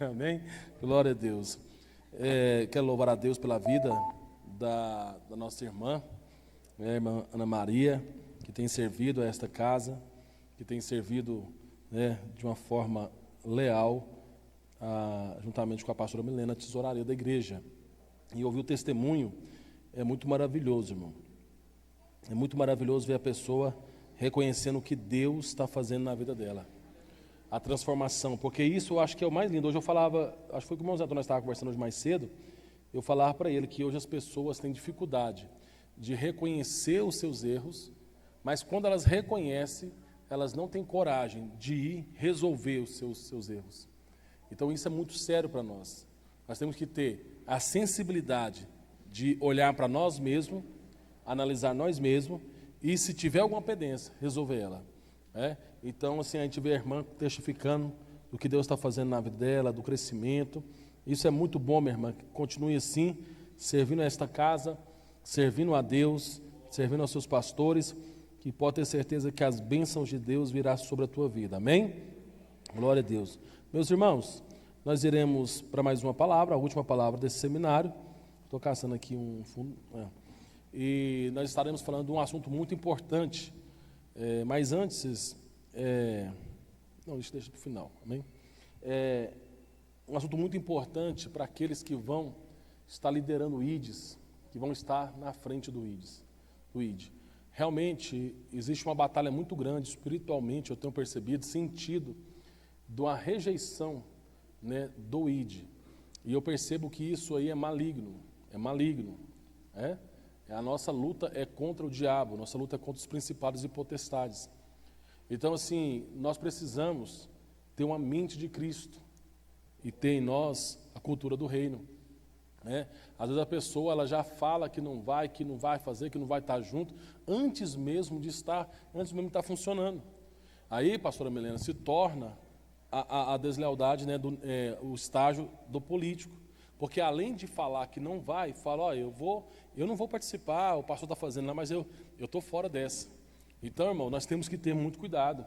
Amém? Glória a Deus. Quero louvar a Deus pela vida da nossa irmã, né, irmã Ana Maria, que tem servido a esta casa, que tem servido, né, de uma forma leal, juntamente com a pastora Milena, a tesouraria da igreja. E ouvir o testemunho é muito maravilhoso, irmão. É muito maravilhoso ver a pessoa reconhecendo o que Deus está fazendo na vida dela. A transformação, porque isso eu acho que é o mais lindo. Hoje eu falava, acho que foi com o irmão Zé Antônio, nós estávamos conversando hoje mais cedo, eu falava para ele que hoje as pessoas têm dificuldade de reconhecer os seus erros, mas quando elas reconhecem, elas não têm coragem de ir resolver os seus erros. Então isso é muito sério para nós. Nós temos que ter a sensibilidade de olhar para nós mesmos, analisar nós mesmos e, se tiver alguma pendência, resolver ela. Então, assim, a gente vê a irmã testificando do que Deus está fazendo na vida dela, do crescimento. Isso é muito bom, minha irmã. Continue assim, servindo a esta casa, servindo a Deus, servindo aos seus pastores, que pode ter certeza que as bênçãos de Deus virão sobre a tua vida. Amém? Glória a Deus. Meus irmãos, nós iremos para mais uma palavra, a última palavra desse seminário. Estou caçando aqui um fundo. E nós estaremos falando de um assunto muito importante. Mas antes, não, isso deixa para o final, amém? Um assunto muito importante para aqueles que vão estar liderando o IDES, que vão estar na frente do ID. Realmente, existe uma batalha muito grande, espiritualmente, eu tenho percebido, sentido, de uma rejeição, né, do ID. E eu percebo que isso aí é maligno. A nossa luta é contra o diabo, nossa luta é contra os principados e potestades. Então, assim, nós precisamos ter uma mente de Cristo e ter em nós a cultura do reino. Às vezes a pessoa ela já fala que não vai fazer, que não vai estar junto, antes mesmo de estar funcionando. Aí, pastora Milena, se torna a deslealdade, né, o estágio do político. Porque além de falar que não vai, fala, eu não vou participar, o pastor está fazendo lá, mas eu estou fora dessa. Então, irmão, nós temos que ter muito cuidado,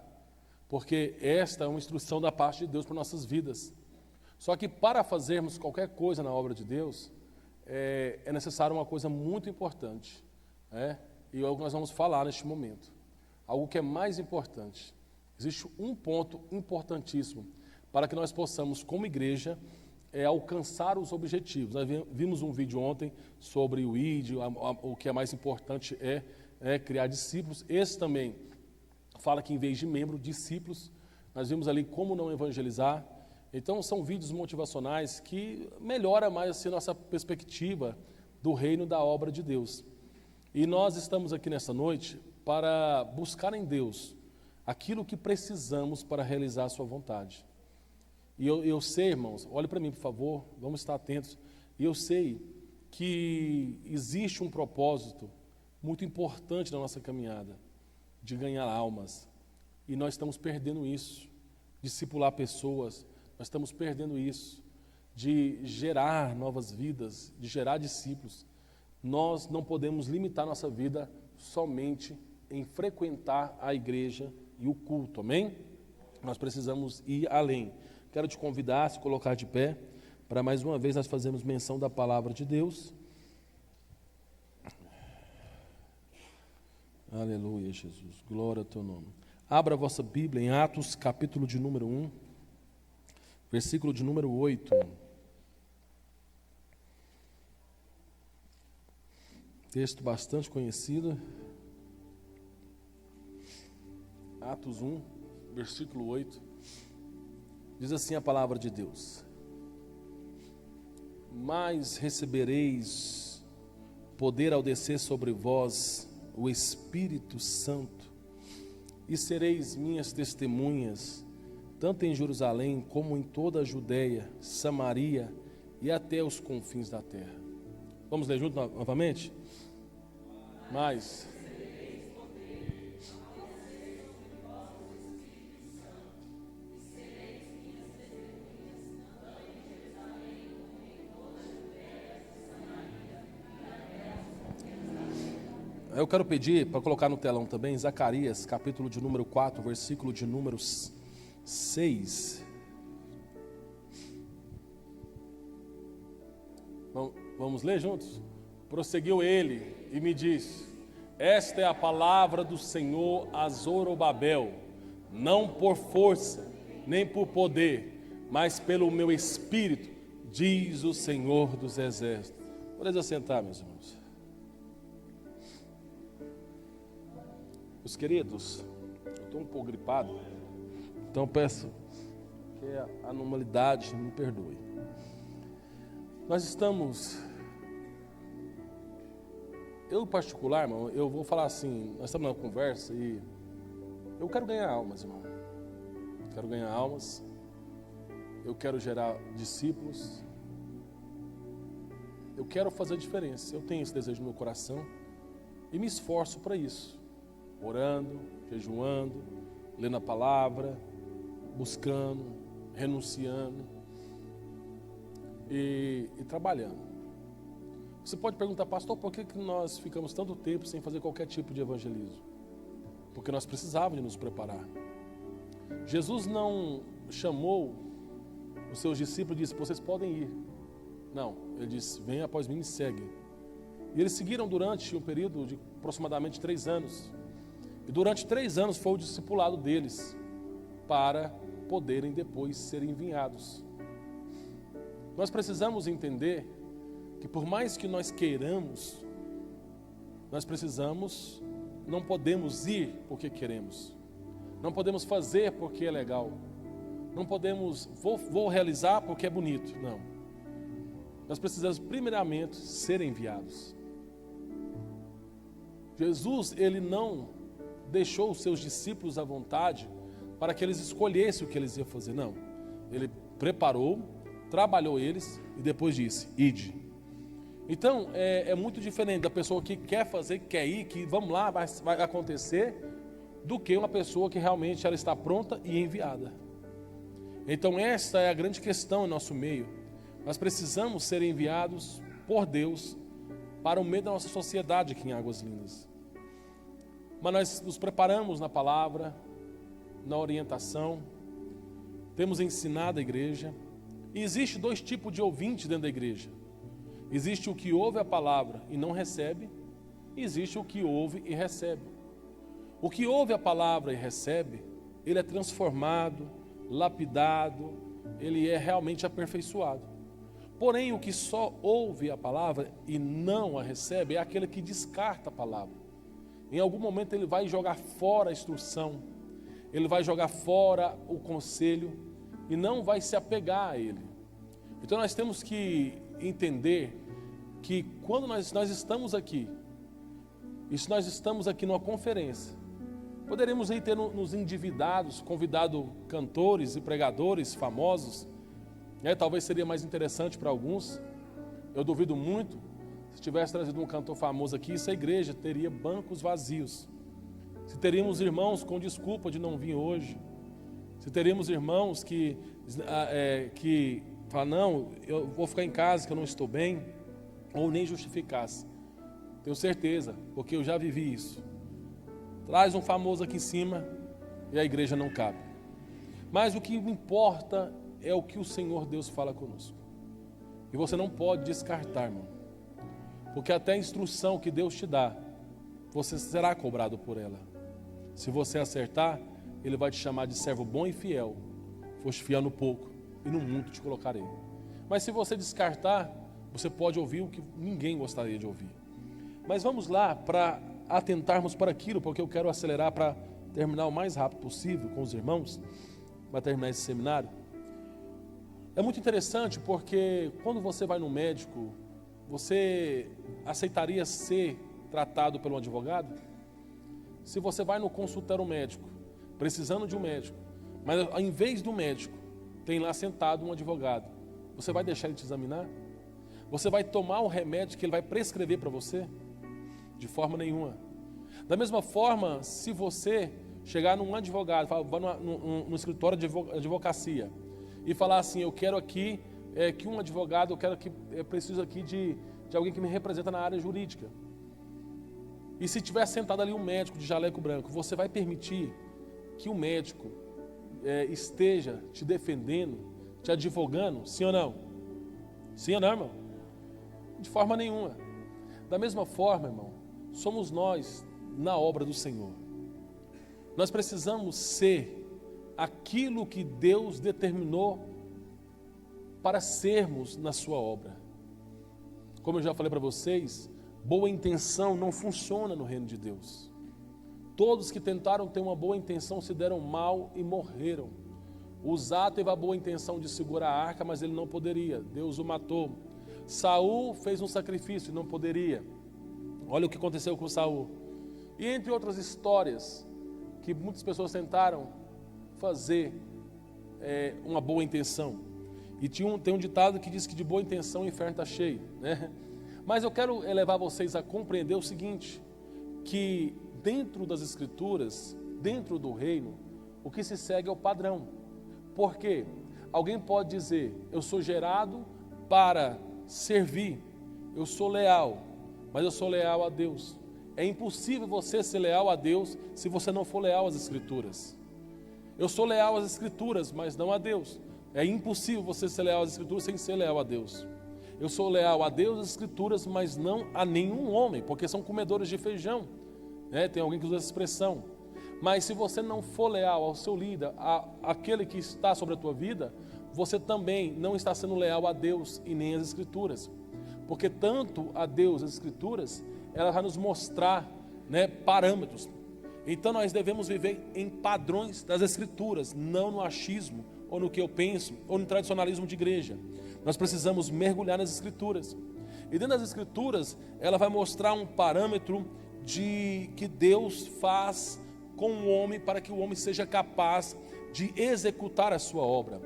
porque esta é uma instrução da parte de Deus para nossas vidas. Só que para fazermos qualquer coisa na obra de Deus, é necessário uma coisa muito importante, e é o que nós vamos falar neste momento. Algo que é mais importante. Existe um ponto importantíssimo para que nós possamos, como igreja, alcançar os objetivos. Nós vimos um vídeo ontem sobre o ID, o que é mais importante é criar discípulos. Esse também fala que em vez de membro, discípulos. Nós vimos ali como não evangelizar. Então são vídeos motivacionais que melhoram mais assim, nossa perspectiva do reino da obra de Deus. E nós estamos aqui nessa noite para buscar em Deus aquilo que precisamos para realizar a sua vontade. E eu sei, irmãos, olhe para mim, por favor, vamos estar atentos. E eu sei que existe um propósito muito importante na nossa caminhada, de ganhar almas. E nós estamos perdendo isso, discipular pessoas, nós estamos perdendo isso, de gerar novas vidas, de gerar discípulos. Nós não podemos limitar nossa vida somente em frequentar a igreja e o culto, amém? Nós precisamos ir além. Quero te convidar a se colocar de pé, para mais uma vez nós fazermos menção da palavra de Deus. Aleluia, Jesus. Glória ao teu nome. Abra a vossa Bíblia em Atos, capítulo de número 1, versículo de número 8. Texto bastante conhecido. Atos 1, versículo 8. Diz assim a palavra de Deus: mas recebereis poder ao descer sobre vós o Espírito Santo, e sereis minhas testemunhas, tanto em Jerusalém como em toda a Judéia, Samaria e até os confins da terra. Vamos ler junto novamente? Mas eu quero pedir para colocar no telão também Zacarias, capítulo de número 4, versículo de número 6. Vamos ler juntos? Prosseguiu ele e me disse: esta é a palavra do Senhor a Zorobabel, não por força, nem por poder, mas pelo meu espírito, diz o Senhor dos exércitos. Podem assentar, meus irmãos. Meus queridos, eu estou um pouco gripado, então peço que a anormalidade me perdoe. Nós estamos, eu em particular, irmão, eu vou falar assim, nós estamos numa conversa e eu quero ganhar almas, irmão. Quero ganhar almas, eu quero gerar discípulos, eu quero fazer a diferença. Eu tenho esse desejo no meu coração e me esforço para isso, orando, jejuando, lendo a palavra, buscando, renunciando e trabalhando. Você pode perguntar, pastor, por que nós ficamos tanto tempo sem fazer qualquer tipo de evangelismo? Porque nós precisávamos de nos preparar. Jesus não chamou os seus discípulos e disse: vocês podem ir. Não, ele disse: venha após mim e segue. E eles seguiram durante um período de aproximadamente 3 anos. E durante 3 anos foi o discipulado deles para poderem depois serem enviados. Nós precisamos entender que por mais que nós queiramos, nós precisamos, não podemos ir porque queremos. Não podemos fazer porque é legal. Não podemos, vou realizar porque é bonito. Não. Nós precisamos primeiramente ser enviados. Jesus, ele não deixou os seus discípulos à vontade para que eles escolhessem o que eles iam fazer. Não. Ele preparou, trabalhou eles e depois disse: ide. Então, é muito diferente da pessoa que quer fazer, que quer ir, que vamos lá, vai acontecer, do que uma pessoa que realmente ela está pronta e enviada. Então, esta é a grande questão em nosso meio. Nós precisamos ser enviados por Deus para o meio da nossa sociedade aqui em Águas Lindas. Mas nós nos preparamos na palavra, na orientação, temos ensinado a igreja. E existe 2 tipos de ouvintes dentro da igreja. Existe o que ouve a palavra e não recebe, e existe o que ouve e recebe. O que ouve a palavra e recebe, ele é transformado, lapidado, ele é realmente aperfeiçoado. Porém, o que só ouve a palavra e não a recebe é aquele que descarta a palavra. Em algum momento ele vai jogar fora a instrução, ele vai jogar fora o conselho e não vai se apegar a ele. Então nós temos que entender que quando nós estamos aqui, e se nós estamos aqui numa conferência, poderemos aí ter nos endividados, convidado cantores e pregadores famosos, talvez seria mais interessante para alguns. Eu duvido muito, se tivesse trazido um cantor famoso aqui, essa igreja teria bancos vazios. Se teríamos irmãos com desculpa de não vir hoje, se teríamos irmãos que falam: não, eu vou ficar em casa que eu não estou bem, ou nem justificasse. Tenho certeza, porque eu já vivi isso. Traz um famoso aqui em cima e a igreja não cabe. Mas o que importa é o que o Senhor Deus fala conosco. E você não pode descartar, irmão. Porque até a instrução que Deus te dá, você será cobrado por ela. Se você acertar, Ele vai te chamar de servo bom e fiel. Foste fiel no pouco, e no muito te colocarei. Mas se você descartar, você pode ouvir o que ninguém gostaria de ouvir. Mas vamos lá para atentarmos para aquilo, porque eu quero acelerar para terminar o mais rápido possível com os irmãos, para terminar esse seminário. É muito interessante porque quando você vai no médico, você aceitaria ser tratado por um advogado? Se você vai no consultório médico, precisando de um médico, mas ao invés do médico, tem lá sentado um advogado, você vai deixar ele te examinar? Você vai tomar o remédio que ele vai prescrever para você? De forma nenhuma. Da mesma forma, se você chegar num advogado, vai no escritório de advocacia e falar assim: eu quero aqui que um advogado, eu preciso aqui de alguém que me representa na área jurídica. E se tiver sentado ali um médico de jaleco branco, você vai permitir que o médico esteja te defendendo, te advogando? Sim ou não? Sim ou não, irmão? De forma nenhuma. Da mesma forma, irmão, somos nós na obra do Senhor. Nós precisamos ser aquilo que Deus determinou para sermos na sua obra. Como eu já falei para vocês, boa intenção não funciona no reino de Deus. Todos que tentaram ter uma boa intenção se deram mal e morreram. Uzá teve a boa intenção de segurar a arca, mas ele não poderia. Deus o matou. Saul fez um sacrifício e não poderia. Olha o que aconteceu com Saul. E entre outras histórias que muitas pessoas tentaram fazer uma boa intenção. E tem um ditado que diz que de boa intenção o inferno está cheio, né? Mas eu quero levar vocês a compreender o seguinte, que dentro das Escrituras, dentro do reino, o que se segue é o padrão. Por quê? Alguém pode dizer, eu sou gerado para servir, eu sou leal, mas eu sou leal a Deus. É impossível você ser leal a Deus se você não for leal às Escrituras. Eu sou leal às Escrituras, mas não a Deus. É impossível você ser leal às Escrituras sem ser leal a Deus. Eu sou leal a Deus, às Escrituras, mas não a nenhum homem, porque são comedores de feijão. Tem alguém que usa essa expressão. Mas se você não for leal ao seu líder, àquele que está sobre a tua vida, você também não está sendo leal a Deus e nem às Escrituras. Porque tanto a Deus e as Escrituras, ela vai nos mostrar, parâmetros. Então nós devemos viver em padrões das Escrituras, não no achismo, ou no que eu penso, ou no tradicionalismo de igreja. Nós precisamos mergulhar nas Escrituras. E dentro das Escrituras, ela vai mostrar um parâmetro de que Deus faz com o homem para que o homem seja capaz de executar a sua obra.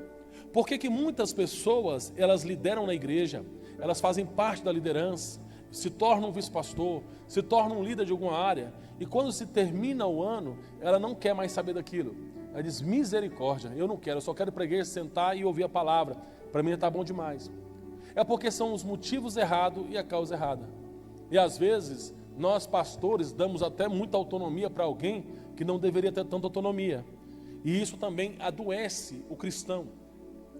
Por que muitas pessoas, elas lideram na igreja, elas fazem parte da liderança, se tornam vice-pastor, se tornam líder de alguma área, e quando se termina o ano, ela não quer mais saber daquilo. Ela diz, misericórdia, eu não quero, eu só quero ir para a igreja, sentar e ouvir a palavra, para mim está bom demais. É porque são os motivos errados e a causa errada. E às vezes, nós pastores damos até muita autonomia para alguém que não deveria ter tanta autonomia. E isso também adoece o cristão.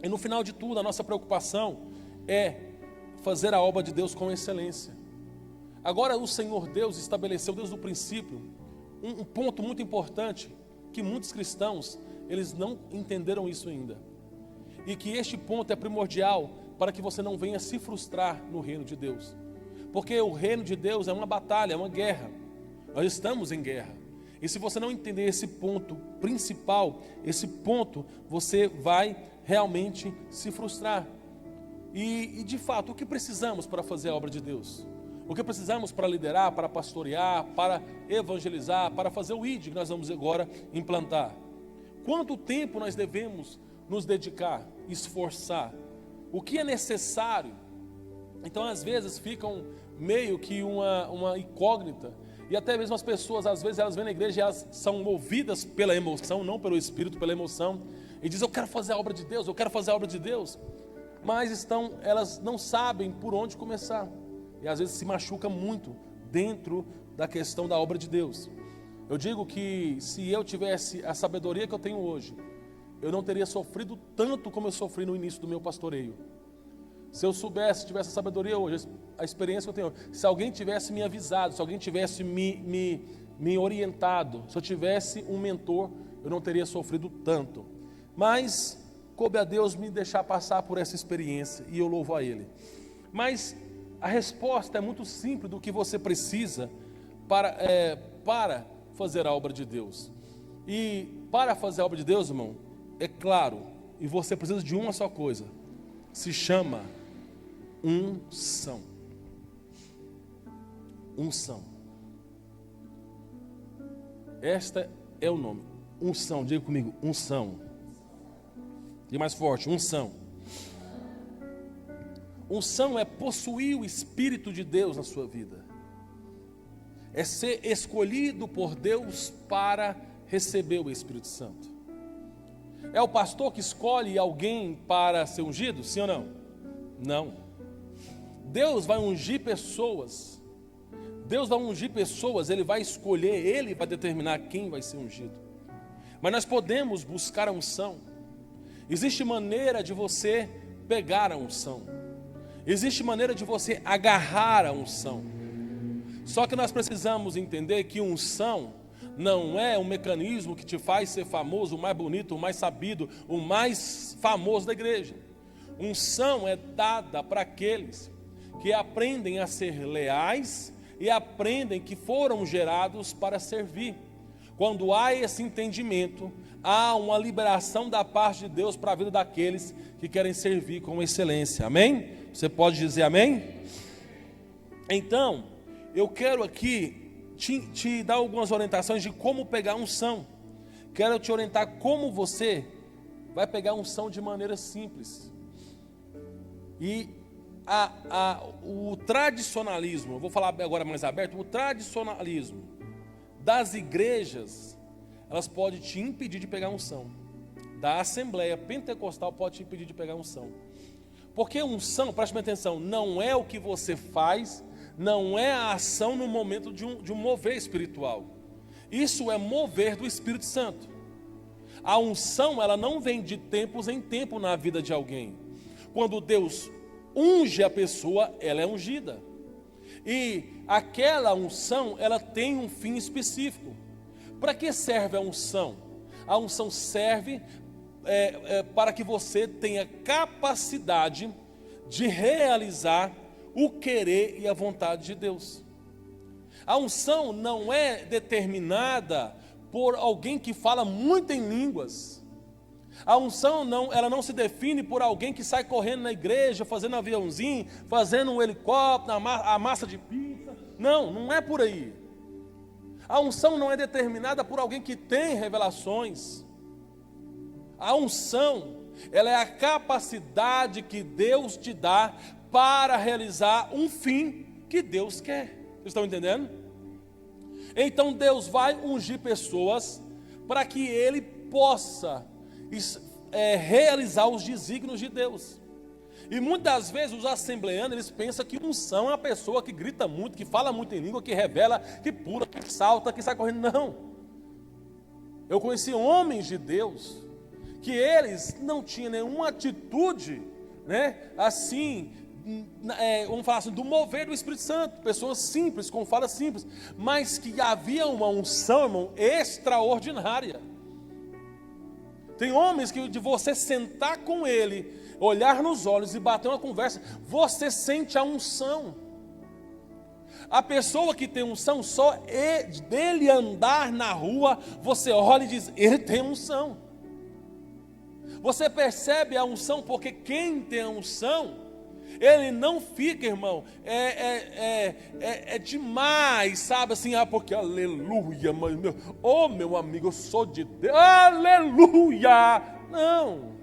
E no final de tudo, a nossa preocupação é fazer a obra de Deus com excelência. Agora, o Senhor Deus estabeleceu desde o princípio um ponto muito importante, que muitos cristãos, eles não entenderam isso ainda. E que este ponto é primordial para que você não venha se frustrar no reino de Deus. Porque o reino de Deus é uma batalha, é uma guerra. Nós estamos em guerra. E se você não entender esse ponto principal, esse ponto, você vai realmente se frustrar. E de fato, o que precisamos para fazer a obra de Deus? O que precisamos para liderar, para pastorear, para evangelizar, para fazer o ID que nós vamos agora implantar? Quanto tempo nós devemos nos dedicar, esforçar? O que é necessário? Então, às vezes, ficam meio que uma incógnita. E até mesmo as pessoas, às vezes, elas vêm na igreja e elas são movidas pela emoção, não pelo Espírito, pela emoção. E dizem, eu quero fazer a obra de Deus, eu quero fazer a obra de Deus. Mas elas não sabem por onde começar. E às vezes se machuca muito dentro da questão da obra de Deus. Eu digo que se eu tivesse a sabedoria que eu tenho hoje, eu não teria sofrido tanto como eu sofri no início do meu pastoreio. Se eu soubesse, tivesse a sabedoria hoje, a experiência que eu tenho, se alguém tivesse me avisado, se alguém tivesse me orientado, se eu tivesse um mentor, eu não teria sofrido tanto. Mas coube a Deus me deixar passar por essa experiência e eu louvo a Ele. Mas a resposta é muito simples do que você precisa para fazer a obra de Deus. E para fazer a obra de Deus, irmão, é claro, e você precisa de uma só coisa, se chama unção. Unção. Esta é o nome, unção, diga comigo, unção. E mais forte, unção. Unção é possuir o Espírito de Deus na sua vida. É ser escolhido por Deus para receber o Espírito Santo. É o pastor que escolhe alguém para ser ungido? Sim ou não? Não. Deus vai ungir pessoas. Deus vai ungir pessoas, Ele vai escolher, Ele vai determinar quem vai ser ungido. Mas nós podemos buscar a unção. Existe maneira de você pegar a unção. Existe maneira de você agarrar a unção. Só que nós precisamos entender que unção não é um mecanismo que te faz ser famoso, o mais bonito, o mais sabido, o mais famoso da igreja. Unção é dada para aqueles que aprendem a ser leais e aprendem que foram gerados para servir. Quando há esse entendimento, há uma liberação da parte de Deus para a vida daqueles que querem servir com excelência. Amém? Você pode dizer amém? Então, eu quero aqui te dar algumas orientações de como pegar unção. Quero te orientar como você vai pegar unção de maneira simples. E o tradicionalismo, eu vou falar agora mais aberto, o tradicionalismo das igrejas, elas podem te impedir de pegar unção. Da Assembleia Pentecostal pode te impedir de pegar unção. Porque unção, preste atenção, não é o que você faz, não é a ação no momento de um mover espiritual. Isso é mover do Espírito Santo. A unção, ela não vem de tempos em tempo na vida de alguém. Quando Deus unge a pessoa, ela é ungida. E aquela unção, ela tem um fim específico. Para que serve a unção? A unção serve para que você tenha capacidade de realizar o querer e a vontade de Deus. A unção não é determinada por alguém que fala muito em línguas. A unção ela não se define por alguém que sai correndo na igreja, fazendo aviãozinho, fazendo um helicóptero, a massa de pizza. Não é por aí. A unção não é determinada por alguém que tem revelações. A unção, ela é a capacidade que Deus te dá para realizar um fim que Deus quer. Vocês estão entendendo? Então Deus vai ungir pessoas para que Ele possa realizar os desígnios de Deus. E muitas vezes os assembleanos, eles pensam que unção é uma pessoa que grita muito, que fala muito em língua, que revela, que pula, que salta, que sai correndo. Não. Eu conheci homens de Deus que eles não tinham nenhuma atitude, assim, vamos falar assim, do mover do Espírito Santo, pessoas simples, com fala simples, mas que havia uma unção, irmão, extraordinária. Tem homens que de você sentar com ele, olhar nos olhos e bater uma conversa, você sente a unção. A pessoa que tem unção, só dele andar na rua, você olha e diz, ele tem unção. Você percebe a unção, porque quem tem a unção, ele não fica, irmão, demais, sabe assim, porque aleluia, meu amigo, eu sou de Deus, aleluia. Não,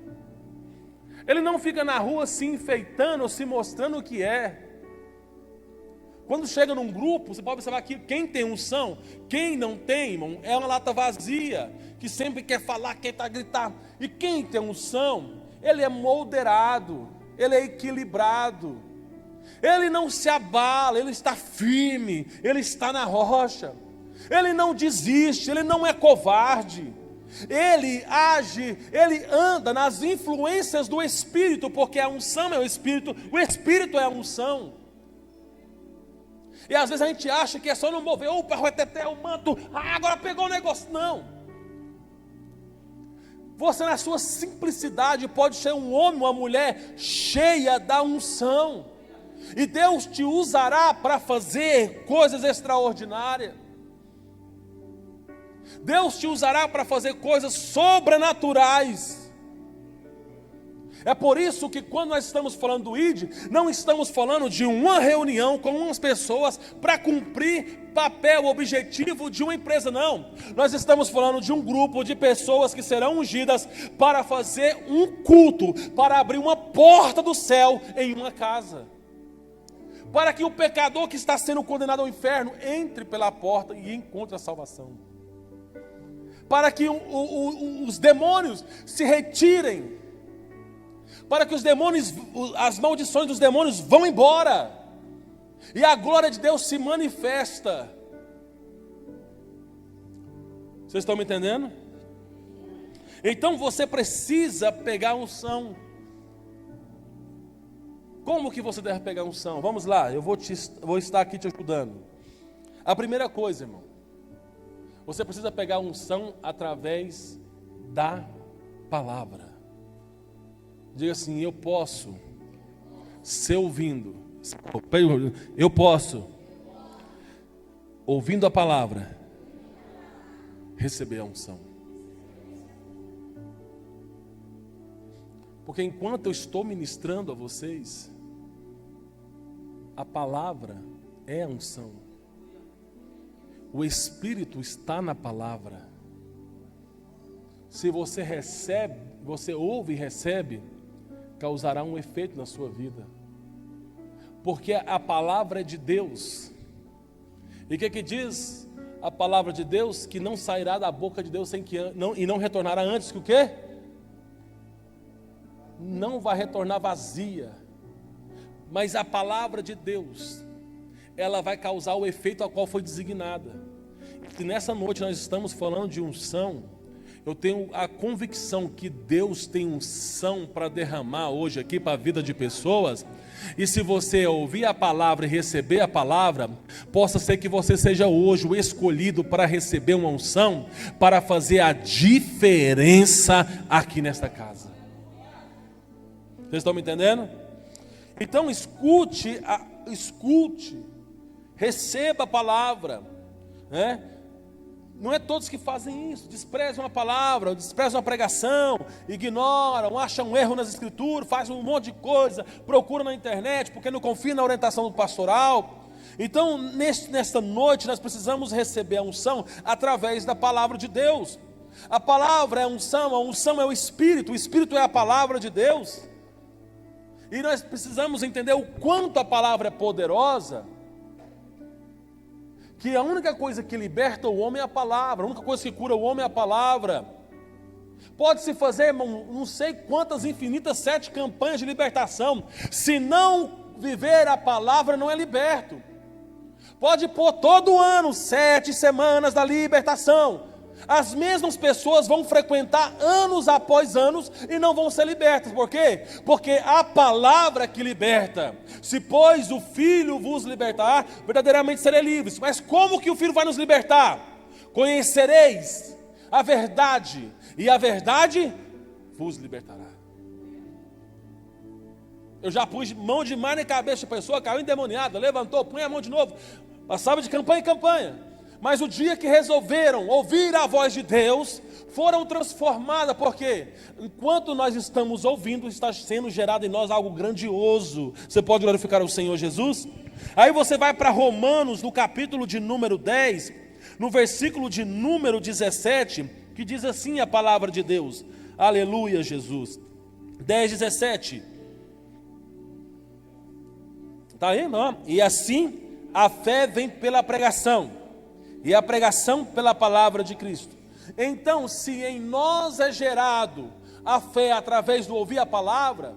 ele não fica na rua se enfeitando ou se mostrando o que é. Quando chega num grupo, você pode observar que quem tem unção, quem não tem, irmão, é uma lata vazia, que sempre quer falar, quer gritar. E quem tem unção, ele é moderado, ele é equilibrado, ele não se abala, ele está firme, ele está na rocha, ele não desiste, ele não é covarde, ele age, ele anda nas influências do Espírito, porque a unção é o Espírito é a unção. E às vezes a gente acha que é só não mover, opa, reteté, o manto, agora pegou o negócio. Não. Você na sua simplicidade pode ser um homem, uma mulher cheia da unção. E Deus te usará para fazer coisas extraordinárias. Deus te usará para fazer coisas sobrenaturais. É por isso que quando nós estamos falando do ID, não estamos falando de uma reunião com umas pessoas para cumprir papel, objetivo de uma empresa, não. Nós estamos falando de um grupo de pessoas que serão ungidas para fazer um culto, para abrir uma porta do céu em uma casa. Para que o pecador que está sendo condenado ao inferno entre pela porta e encontre a salvação. Para que os demônios se retirem. Para que os demônios, as maldições dos demônios vão embora. E a glória de Deus se manifesta. Vocês estão me entendendo? Então você precisa pegar a unção. Como que você deve pegar unção? Vamos lá, eu vou estar aqui te ajudando. A primeira coisa, irmão, você precisa pegar unção através da palavra. Diga assim: eu posso ser ouvindo. Eu posso, ouvindo a palavra, receber a unção. Porque enquanto eu estou ministrando a vocês, a palavra é a unção. O Espírito está na palavra. Se você recebe, você ouve e recebe, causará um efeito na sua vida. Porque a palavra é de Deus. E o que diz a palavra de Deus? Que não sairá da boca de Deus e não retornará antes que o quê? Não vai retornar vazia. Mas a palavra de Deus, ela vai causar o efeito ao qual foi designada. E nessa noite nós estamos falando de unção. Eu tenho a convicção que Deus tem unção para derramar hoje aqui para a vida de pessoas. E se você ouvir a palavra e receber a palavra, possa ser que você seja hoje o escolhido para receber uma unção, para fazer a diferença aqui nesta casa. Vocês estão me entendendo? Então escute, receba a palavra, né? Não é todos que fazem isso, desprezam a palavra, desprezam a pregação, ignoram, acham um erro nas escrituras, fazem um monte de coisa, procuram na internet, porque não confiam na orientação do pastoral. Então, nesta noite, nós precisamos receber a unção através da palavra de Deus. A palavra é a unção é o Espírito é a palavra de Deus. E nós precisamos entender o quanto a palavra é poderosa, que a única coisa que liberta o homem é a palavra, a única coisa que cura o homem é a palavra. Pode-se fazer, irmão, não sei quantas infinitas 7 campanhas de libertação, se não viver a palavra não é liberto. Pode pôr todo ano 7 semanas da libertação, as mesmas pessoas vão frequentar anos após anos e não vão ser libertas. Por quê? Porque a palavra que liberta. Se pois o Filho vos libertar, verdadeiramente sereis livres. Mas como que o Filho vai nos libertar? Conhecereis a verdade, e a verdade vos libertará. Eu já pus mão de mar na cabeça da pessoa, caiu endemoniada, levantou, põe a mão de novo, passava de campanha em campanha. Mas o dia que resolveram ouvir a voz de Deus, foram transformadas, porque enquanto nós estamos ouvindo, está sendo gerado em nós algo grandioso. Você pode glorificar o Senhor Jesus? Aí você vai para Romanos, no capítulo de número 10, no versículo de número 17, que diz assim a palavra de Deus. Aleluia, Jesus. 10, 17. Está aí, não? E assim a fé vem pela pregação, e a pregação pela palavra de Cristo. Então, se em nós é gerado a fé através do ouvir a palavra,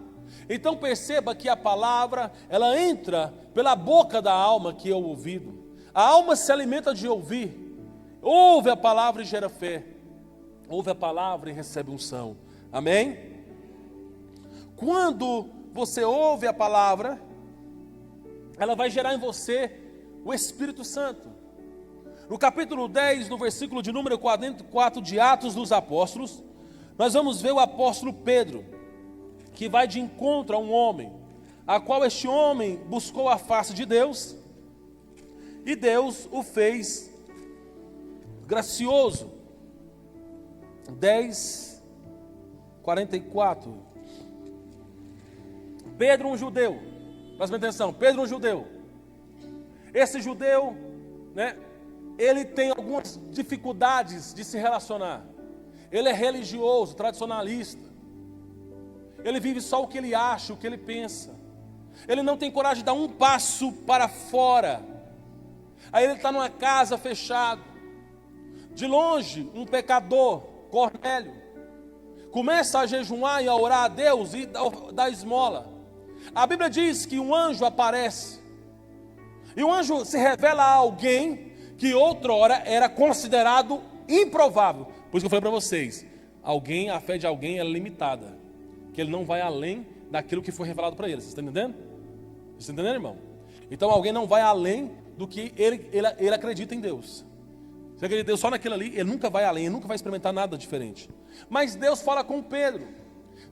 então perceba que a palavra, ela entra pela boca da alma, que é o ouvido. A alma se alimenta de ouvir. Ouve a palavra e gera fé. Ouve a palavra e recebe unção. Amém? Quando você ouve a palavra, ela vai gerar em você o Espírito Santo. No capítulo 10, no versículo de número 44 de Atos dos Apóstolos, nós vamos ver o apóstolo Pedro, que vai de encontro a um homem, a qual este homem buscou a face de Deus, e Deus o fez gracioso. 10, 44. Pedro, um judeu, presta atenção, Pedro, um judeu. Esse judeu, né? Ele tem algumas dificuldades de se relacionar. Ele é religioso, tradicionalista. Ele vive só o que ele acha, o que ele pensa. Ele não tem coragem de dar um passo para fora. Aí ele está numa casa fechado. De longe, um pecador, Cornélio, começa a jejuar e a orar a Deus e dar esmola. A Bíblia diz que um anjo aparece. E o anjo se revela a alguém que outrora era considerado improvável. Por isso que eu falei para vocês, a fé de alguém é limitada, que ele não vai além daquilo que foi revelado para ele. Vocês estão entendendo? Você está entendendo, irmão? Então alguém não vai além do que ele acredita em Deus. Se ele acredita em Deus só naquilo ali, ele nunca vai além, ele nunca vai experimentar nada diferente. Mas Deus fala com Pedro.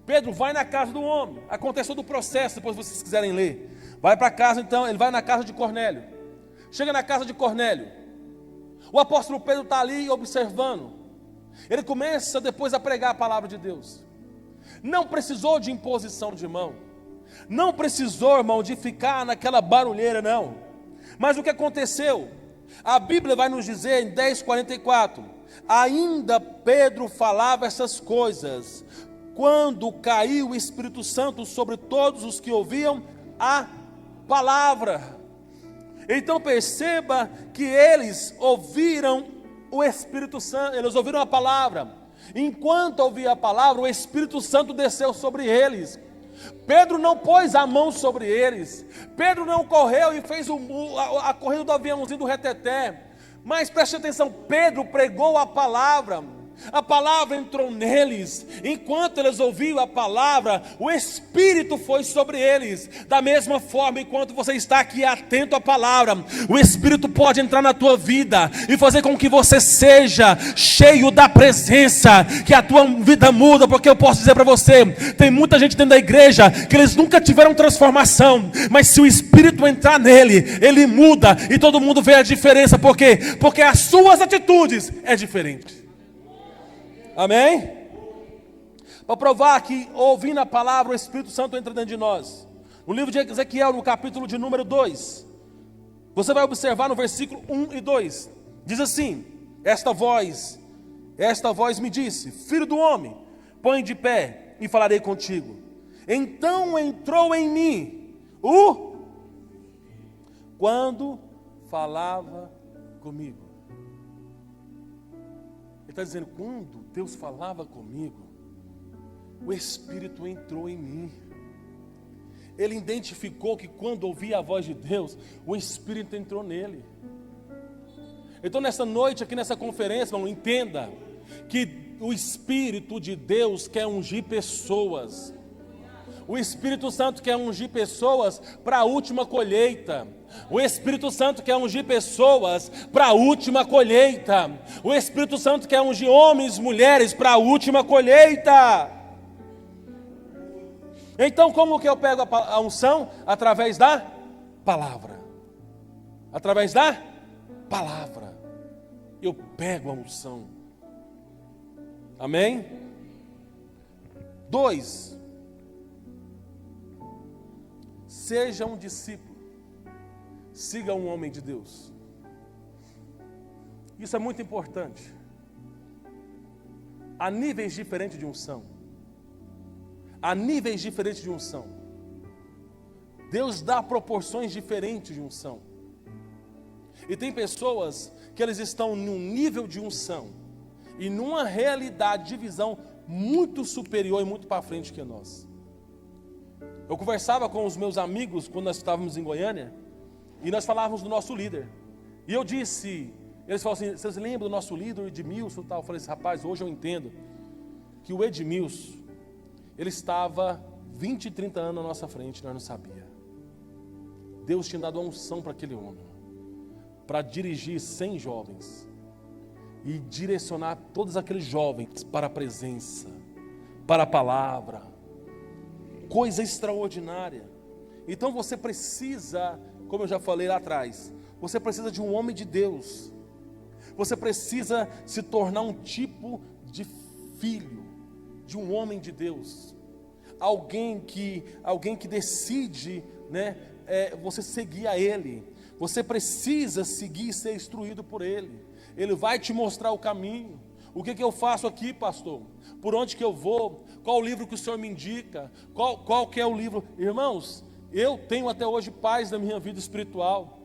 Pedro, vai na casa do homem. Acontece todo o processo, depois vocês quiserem ler. Vai para casa então, ele vai na casa de Cornélio. Chega na casa de Cornélio. O apóstolo Pedro está ali observando. Ele começa depois a pregar a palavra de Deus. Não precisou de imposição de mão. Não precisou, irmão, de ficar naquela barulheira, não. Mas o que aconteceu? A Bíblia vai nos dizer em 10:44. Ainda Pedro falava essas coisas, quando caiu o Espírito Santo sobre todos os que ouviam a palavra. Então perceba que eles ouviram o Espírito Santo, eles ouviram a palavra. Enquanto ouvia a palavra, o Espírito Santo desceu sobre eles. Pedro não pôs a mão sobre eles. Pedro não correu e fez a corrida do aviãozinho do reteté. Mas preste atenção, Pedro pregou a palavra. A palavra entrou neles. Enquanto eles ouviam a palavra, o Espírito foi sobre eles. Da mesma forma, enquanto você está aqui atento à palavra, o Espírito pode entrar na tua vida e fazer com que você seja cheio da presença, que a tua vida muda. Porque eu posso dizer para você, tem muita gente dentro da igreja que eles nunca tiveram transformação, mas se o Espírito entrar nele, ele muda e todo mundo vê a diferença. Por quê? Porque as suas atitudes é diferente. Amém? Para provar que ouvindo a palavra o Espírito Santo entra dentro de nós. No livro de Ezequiel, no capítulo de número 2, você vai observar no versículo 1 e 2. Diz assim: esta voz me disse, filho do homem, põe de pé e falarei contigo. Então entrou em mim quando falava comigo. Ele está dizendo, quando Deus falava comigo, o Espírito entrou em mim. Ele identificou que quando ouvia a voz de Deus, o Espírito entrou nele. Então nessa noite, aqui nessa conferência, irmão, entenda que o Espírito de Deus quer ungir pessoas. O Espírito Santo quer ungir pessoas para a última colheita. O Espírito Santo quer ungir pessoas para a última colheita. O Espírito Santo quer ungir homens e mulheres para a última colheita. Então como que eu pego a unção? Através da palavra. Através da palavra. Eu pego a unção. Amém? 2. Seja um discípulo. Siga um homem de Deus. Isso é muito importante. Há níveis diferentes de unção. Há níveis diferentes de unção. Deus dá proporções diferentes de unção. E tem pessoas que eles estão num nível de unção e numa realidade de visão muito superior e muito para frente que nós. Eu conversava com os meus amigos quando nós estávamos em Goiânia e nós falávamos do nosso líder. E eu disse, eles falaram assim, vocês lembram do nosso líder, o Edmilson e tal? Eu falei assim, rapaz, hoje eu entendo que o Edmilson, ele estava 20, 30 anos na nossa frente, nós não sabíamos. Deus tinha dado a unção para aquele homem, para dirigir 100 jovens e direcionar todos aqueles jovens para a presença, para a palavra. Coisa extraordinária. Então você precisa, como eu já falei lá atrás, você precisa de um homem de Deus. Você precisa se tornar um tipo de filho de um homem de Deus. Alguém que decide, né, você seguir a Ele. Você precisa seguir e ser instruído por Ele. Ele vai te mostrar o caminho. O que eu faço aqui, pastor? Por onde que eu vou? Qual o livro que o Senhor me indica? Qual que é o livro? Irmãos, eu tenho até hoje pais na minha vida espiritual.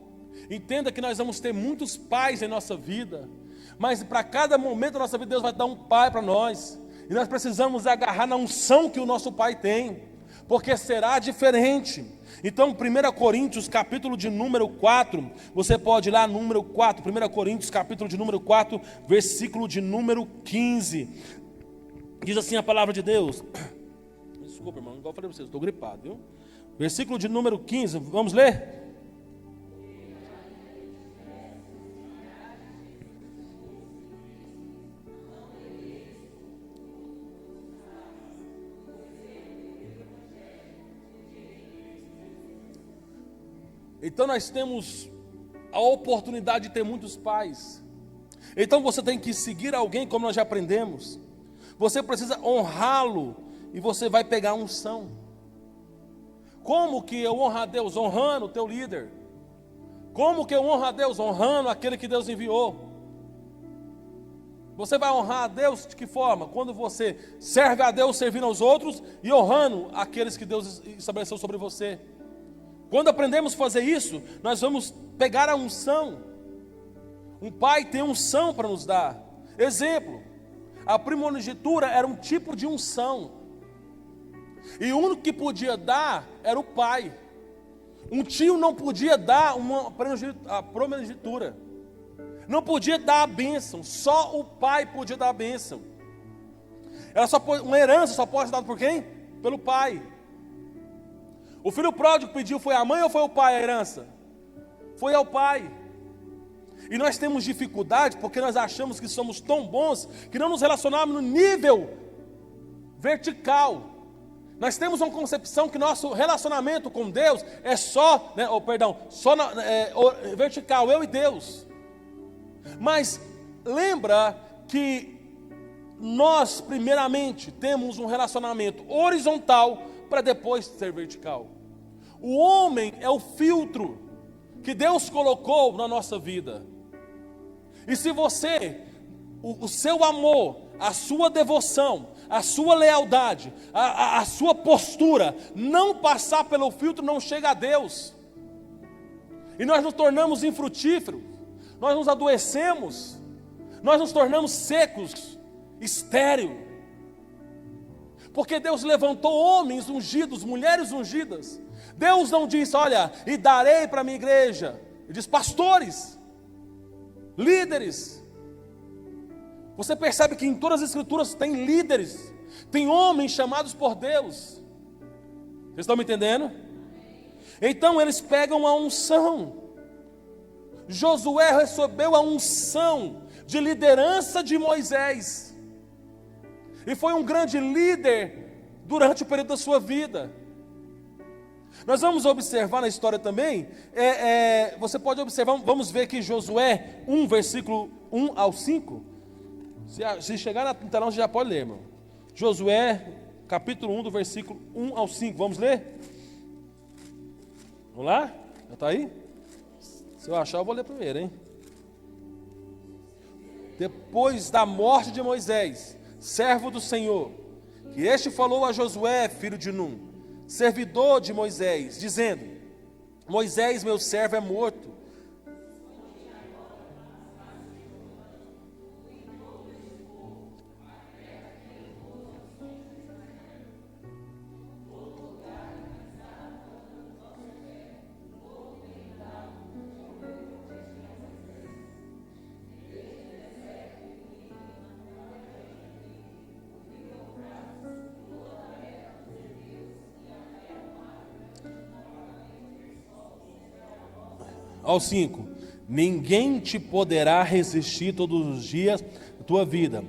Entenda que nós vamos ter muitos pais em nossa vida, mas para cada momento da nossa vida Deus vai dar um pai para nós. E nós precisamos agarrar na unção que o nosso pai tem, porque será diferente. Então 1 Coríntios capítulo de número 4, você pode ir lá número 4, 1 Coríntios capítulo de número 4, versículo de número 15, diz assim a palavra de Deus, Desculpa, irmão, igual eu falei para vocês, estou gripado, viu? Versículo de número 15, vamos ler? Então nós temos a oportunidade de ter muitos pais. Então você tem que seguir alguém, como nós já aprendemos. Você precisa honrá-lo e você vai pegar unção. Como que eu honro a Deus? Honrando o teu líder. Como que eu honro a Deus? Honrando aquele que Deus enviou. Você vai honrar a Deus de que forma? Quando você serve a Deus servindo aos outros e honrando aqueles que Deus estabeleceu sobre você. Quando aprendemos a fazer isso, nós vamos pegar a unção. Um pai tem unção para nos dar. Exemplo, a primogenitura era um tipo de unção. E o único que podia dar era o pai. Um tio não podia dar a primogenitura. Não podia dar a bênção. Só o pai podia dar a bênção. Uma herança só pode ser dada por quem? Pelo pai. O filho pródigo pediu, foi a mãe ou foi o pai a herança? Foi ao pai. E nós temos dificuldade porque nós achamos que somos tão bons que não nos relacionamos no nível vertical. Nós temos uma concepção que nosso relacionamento com Deus é só, vertical, eu e Deus. Mas lembra que nós primeiramente temos um relacionamento horizontal para depois ser vertical. O homem é o filtro que Deus colocou na nossa vida. E se você, o seu amor, a sua devoção, a sua lealdade, a sua postura não passar pelo filtro, não chega a Deus. E nós nos tornamos infrutíferos, nós nos adoecemos, nós nos tornamos secos, estéril. Porque Deus levantou homens ungidos, mulheres ungidas. Deus não disse, olha, e darei para a minha igreja. Ele diz, pastores, líderes. Você percebe que em todas as escrituras tem líderes, tem homens chamados por Deus. Vocês estão me entendendo? Então eles pegam a unção. Josué recebeu a unção de liderança de Moisés. E foi um grande líder durante o período da sua vida. Nós vamos observar na história também, você pode observar, vamos ver que Josué 1, versículo 1 ao 5. Se chegar na telão, você já pode ler, irmão. Josué, capítulo 1, do versículo 1 ao 5. Vamos ler? Vamos lá? Já está aí? Se eu achar, eu vou ler primeiro, hein? Depois da morte de Moisés, servo do Senhor, que este falou a Josué, filho de Num, servidor de Moisés, dizendo: Moisés, meu servo, é morto. Ao 5, ninguém te poderá resistir todos os dias da tua vida.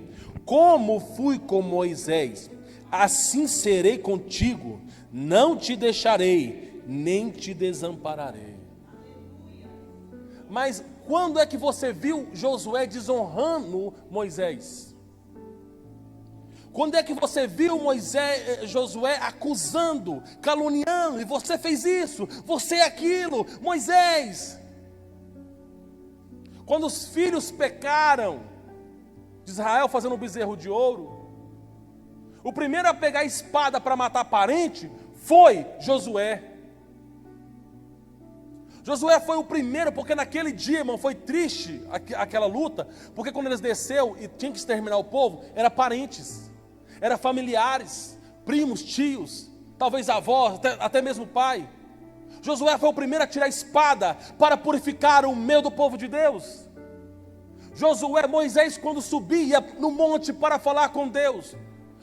Como fui com Moisés, assim serei contigo, não te deixarei, nem te desampararei. Mas quando é que você viu Josué desonrando Moisés? Quando é que você viu Josué acusando, caluniando, e você fez isso, você é aquilo, Moisés? Quando os filhos pecaram de Israel fazendo um bezerro de ouro, o primeiro a pegar a espada para matar parente foi Josué. Josué foi o primeiro, porque naquele dia, irmão, foi triste aquela luta, porque quando eles desceram e tinham que exterminar o povo, eram parentes, eram familiares, primos, tios, talvez avós, até mesmo pai. Josué foi o primeiro a tirar a espada para purificar o meio do povo de Deus. Moisés, quando subia no monte para falar com Deus,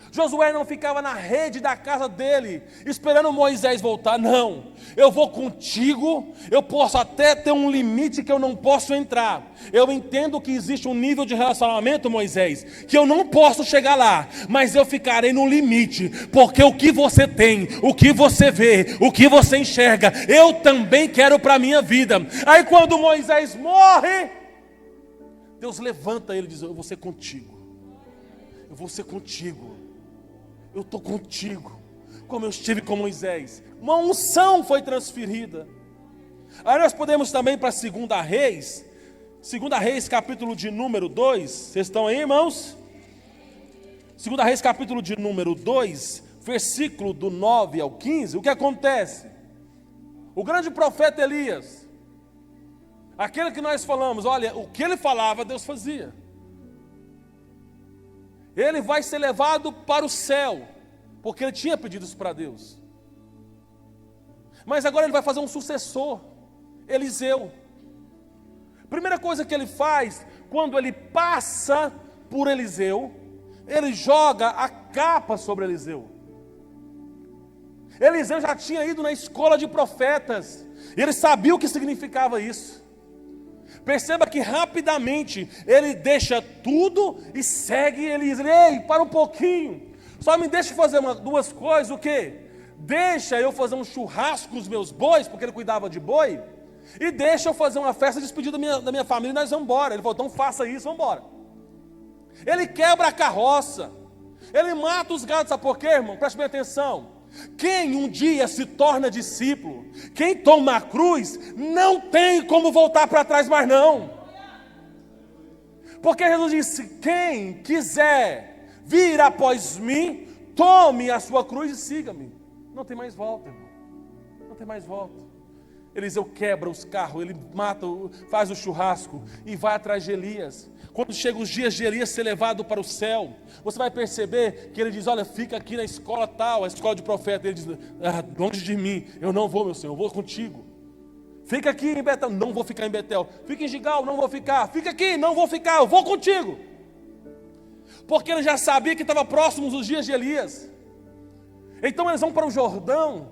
Josué não ficava na rede da casa dele, esperando Moisés voltar. Não, eu vou contigo. Eu posso até ter um limite que eu não posso entrar. Eu entendo que existe um nível de relacionamento, Moisés, que eu não posso chegar lá, mas eu ficarei no limite, porque o que você tem, o que você vê, o que você enxerga, eu também quero para a minha vida. Aí quando Moisés morre, Deus levanta ele e diz: eu vou ser contigo, eu vou ser contigo. Eu estou contigo, como eu estive com Moisés. Uma unção foi transferida. Aí nós podemos também para 2 Reis, 2 Reis capítulo de número 2, vocês estão aí, irmãos? 2 Reis capítulo de número 2, versículo do 9 ao 15, o que acontece? O grande profeta Elias, aquele que nós falamos, olha, o que ele falava, Deus fazia. Ele vai ser levado para o céu, porque ele tinha pedido isso para Deus. Mas agora ele vai fazer um sucessor, Eliseu. Primeira coisa que ele faz, quando ele passa por Eliseu, ele joga a capa sobre Eliseu. Eliseu já tinha ido na escola de profetas, e ele sabia o que significava isso. Perceba que rapidamente ele deixa tudo e segue Elias. Ei, para um pouquinho, só me deixa fazer duas coisas. O quê? Deixa eu fazer um churrasco com os meus bois, porque ele cuidava de boi, e deixa eu fazer uma festa de despedida da minha família e nós vamos embora. Ele falou: então faça isso, vamos embora. Ele quebra a carroça, ele mata os gados. Sabe por quê, irmão? Preste bem atenção. Quem um dia se torna discípulo, quem toma a cruz, não tem como voltar para trás mais não. Porque Jesus disse: quem quiser vir após mim, tome a sua cruz e siga-me. Não tem mais volta, irmão. Não tem mais volta. Eliseu quebra os carros, ele mata, faz o churrasco e vai atrás de Elias. Quando chegam os dias de Elias ser levado para o céu, você vai perceber que ele diz: olha, fica aqui na escola tal, a escola de profeta. Ele diz: longe de mim, eu não vou, meu Senhor, eu vou contigo. Fica aqui em Betel, não vou ficar em Betel. Fica em Gigal, não vou ficar. Fica aqui, não vou ficar, eu vou contigo. Porque ele já sabia que estava próximos os dias de Elias. Então eles vão para o Jordão,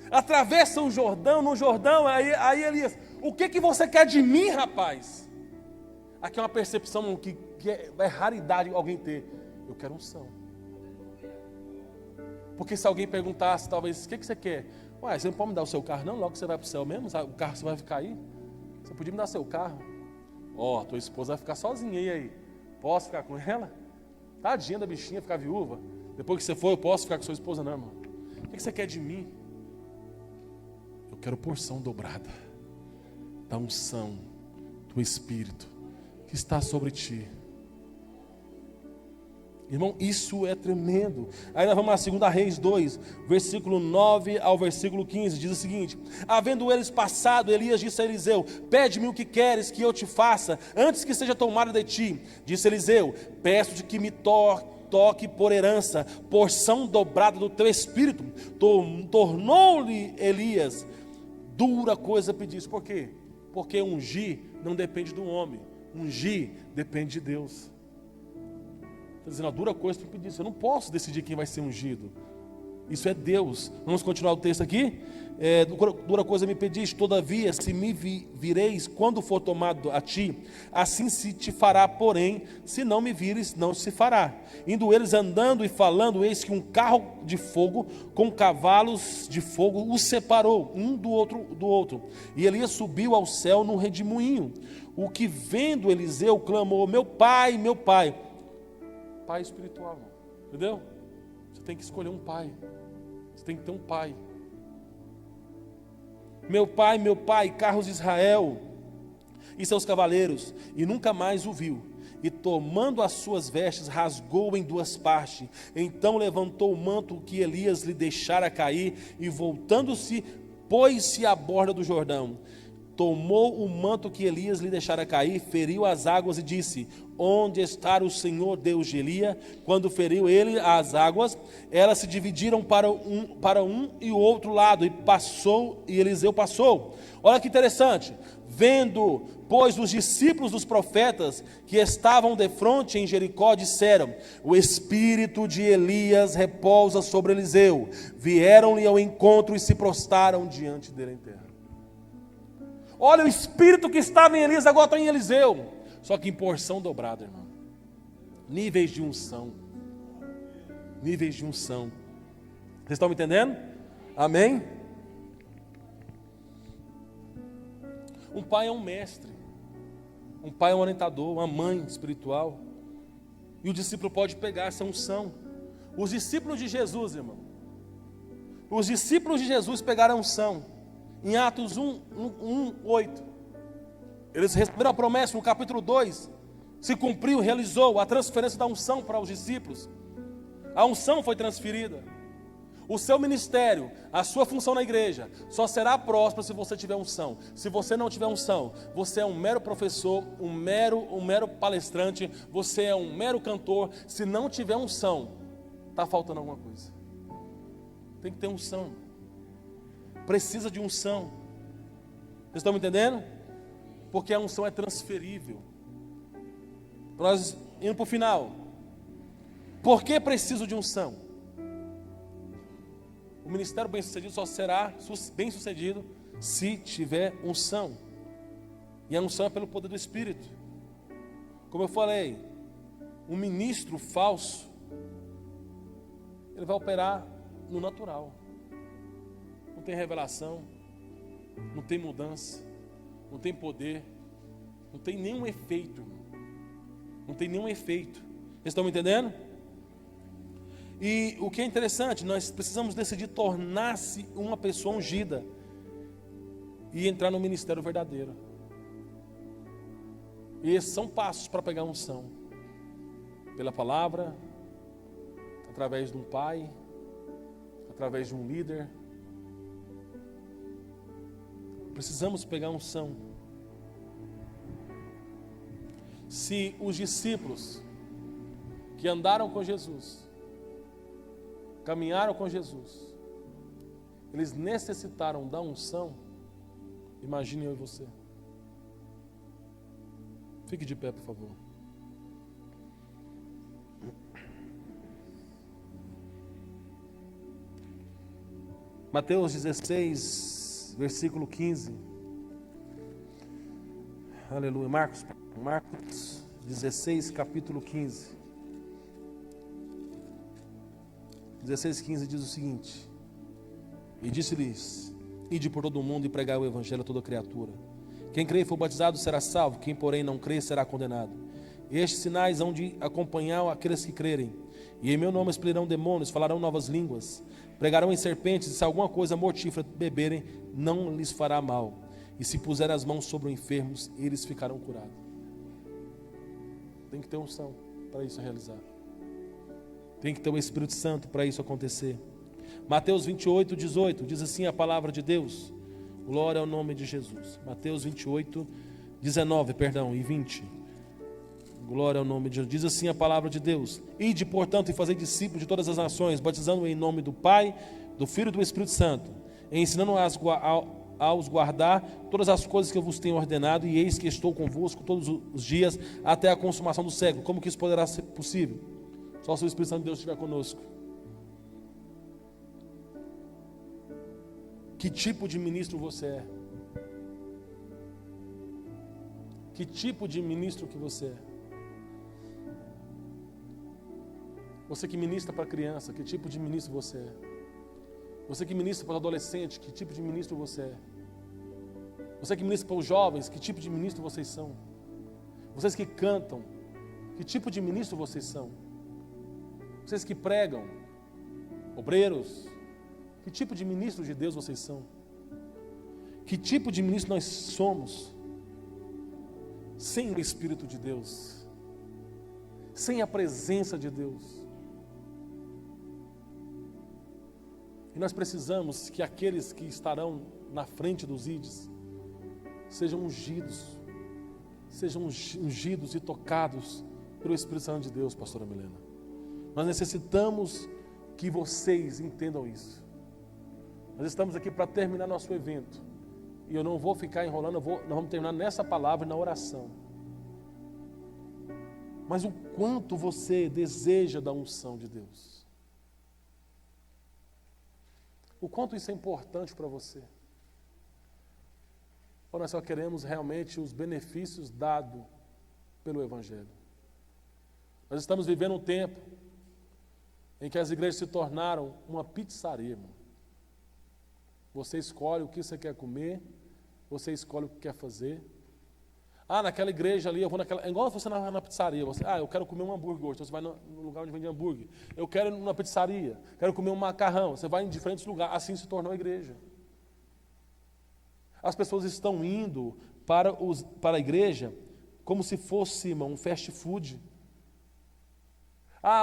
atravessam o Jordão. No Jordão, aí Elias: o que você quer de mim, rapaz? Aqui é uma percepção que é raridade alguém ter. Eu quero unção. Porque se alguém perguntasse, talvez: o que você quer? Ué, você não pode me dar o seu carro não? Logo você vai para o céu mesmo, sabe? O carro você vai ficar aí? Você podia me dar seu carro? Ó, tua esposa vai ficar sozinha aí. Posso ficar com ela? Tadinha da bichinha, ficar viúva. Depois que você for, eu posso ficar com sua esposa? Não, irmão. O que você quer de mim? Eu quero porção dobrada da unção do Espírito que está sobre ti. Irmão, isso é tremendo. Aí nós vamos a 2 Reis 2, versículo 9 ao versículo 15, diz o seguinte: havendo eles passado, Elias disse a Eliseu: pede-me o que queres que eu te faça, antes que seja tomado de ti. Disse Eliseu: peço-te que me toque por herança, porção dobrada do teu espírito. Tornou-lhe Elias: dura coisa pediste. Por quê? Porque ungir não depende do homem, ungir depende de Deus. Está dizendo: a dura coisa tu pediste, eu não posso decidir quem vai ser ungido, isso é Deus. Vamos continuar o texto aqui. Dura coisa me pediste, todavia se me vireis quando for tomado a ti, assim se te fará, porém se não me vires, não se fará. Indo eles andando e falando, eis que um carro de fogo com cavalos de fogo os separou um do outro, e Elias subiu ao céu no redemoinho. O que vendo Eliseu clamou: meu pai, meu pai. Pai espiritual, entendeu? Você tem que escolher um pai, você tem que ter um pai. Meu pai, carros de Israel e seus cavaleiros, e nunca mais o viu. E tomando as suas vestes, rasgou em duas partes. Então levantou o manto que Elias lhe deixara cair, e voltando-se, pôs-se à borda do Jordão. Tomou o manto que Elias lhe deixara cair, feriu as águas e disse: onde está o Senhor Deus de Elias? Quando feriu ele as águas, elas se dividiram para um e o outro lado, e Eliseu passou. Olha que interessante. Vendo, Pois os discípulos dos profetas que estavam defronte em Jericó disseram: o espírito de Elias repousa sobre Eliseu. Vieram-lhe ao encontro e se prostraram diante dele em terra. Olha, o espírito que estava em Elias agora está em Eliseu, só que em porção dobrada, irmão. Níveis de unção. Níveis de unção. Vocês estão me entendendo? Amém? Um pai é um mestre. Um pai é um orientador, uma mãe espiritual. E o discípulo pode pegar essa unção. Os discípulos de Jesus, irmão. Os discípulos de Jesus pegaram a unção. Em Atos 8. Eles receberam a promessa no capítulo 2. Se cumpriu, realizou a transferência da unção para os discípulos. A unção foi transferida. O seu ministério, a sua função na igreja, só será próspera se você tiver unção. Se você não tiver unção, você é um mero professor, um mero palestrante, você é um mero cantor. Se não tiver unção, está faltando alguma coisa. Tem que ter unção. Precisa de unção. Vocês estão me entendendo? Porque a unção é transferível. Nós indo para o final. Por que preciso de unção? O ministério bem-sucedido só será bem-sucedido se tiver unção. E a unção é pelo poder do Espírito. Como eu falei, um ministro falso, ele vai operar no natural. Não tem revelação, não tem mudança, não tem poder, não tem nenhum efeito. Não tem nenhum efeito. Vocês estão me entendendo? E o que é interessante, nós precisamos decidir tornar-se uma pessoa ungida e entrar no ministério verdadeiro. E esses são passos para pegar unção. Pela palavra, através de um pai, através de um líder. Precisamos pegar unção. Se os discípulos que andaram com Jesus, caminharam com Jesus, eles necessitaram da unção, imagine eu e você. Fique de pé, por favor. Mateus 16, versículo 15. Aleluia. Marcos 16, capítulo 15. 16:15 diz o seguinte: e disse-lhes: ide por todo o mundo e pregai o evangelho a toda criatura. Quem crê e for batizado será salvo, quem porém não crê será condenado. Estes sinais hão de acompanhar aqueles que crerem, e em meu nome expelirão demônios, falarão novas línguas, pregarão em serpentes, e se alguma coisa mortífera beberem, não lhes fará mal, e se puserem as mãos sobre os enfermos, eles ficarão curados. Tem que ter unção para isso realizar. Tem que ter o Espírito Santo para isso acontecer. Mateus 28, 18, diz assim a palavra de Deus. Glória ao nome de Jesus. Mateus 28, 19, e 20. Glória ao nome de Jesus. Diz assim a palavra de Deus: ide, portanto, e fazei discípulos de todas as nações, batizando em nome do Pai, do Filho e do Espírito Santo, e ensinando-os a guardar todas as coisas que eu vos tenho ordenado, e eis que estou convosco todos os dias, até a consumação do século. Como que isso poderá ser possível? Só se o Espírito Santo de Deus estiver conosco. Que tipo de ministro você é? Que tipo de ministro que você é? Você que ministra para a criança, que tipo de ministro você é? Você que ministra para o adolescente, que tipo de ministro você é? Você que ministra para os jovens, que tipo de ministro vocês são? Vocês que cantam, que tipo de ministro vocês são? Vocês que pregam, obreiros, que tipo de ministro de Deus vocês são? Que tipo de ministro nós somos? Sem o Espírito de Deus, sem a presença de Deus. E nós precisamos que aqueles que estarão na frente dos ides sejam ungidos e tocados pelo Espírito Santo de Deus, pastora Milena. Nós necessitamos que vocês entendam isso. Nós estamos aqui para terminar nosso evento e eu não vou ficar enrolando, nós vamos terminar nessa palavra e na oração. Mas o quanto você deseja da unção de Deus? O quanto isso é importante para você? Ou nós só queremos realmente os benefícios dados pelo Evangelho? Nós estamos vivendo um tempo em que as igrejas se tornaram uma pizzaria, irmão. Você escolhe o que você quer comer, você escolhe o que quer fazer. Naquela igreja ali, eu vou naquela... É igual você na pizzaria. Eu quero comer um hambúrguer hoje. Então você vai no lugar onde vende hambúrguer. Eu quero ir numa pizzaria. Quero comer um macarrão. Você vai em diferentes lugares. Assim se tornou a igreja. As pessoas estão indo para a igreja como se fosse, irmão, um fast food.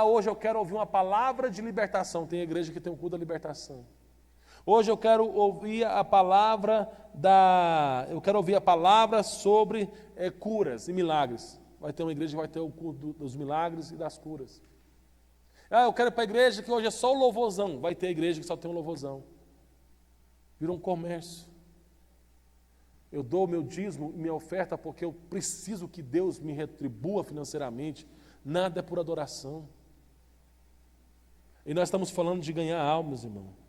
Hoje eu quero ouvir uma palavra de libertação. Tem igreja que tem o culto da libertação. Hoje eu quero ouvir a palavra sobre curas e milagres. Vai ter uma igreja que vai ter o culto dos milagres e das curas. Eu quero ir para a igreja que hoje é só o louvorzão. Vai ter igreja que só tem o louvorzão. Virou um comércio. Eu dou meu dízimo e minha oferta porque eu preciso que Deus me retribua financeiramente. Nada é por adoração. E nós estamos falando de ganhar almas, irmão.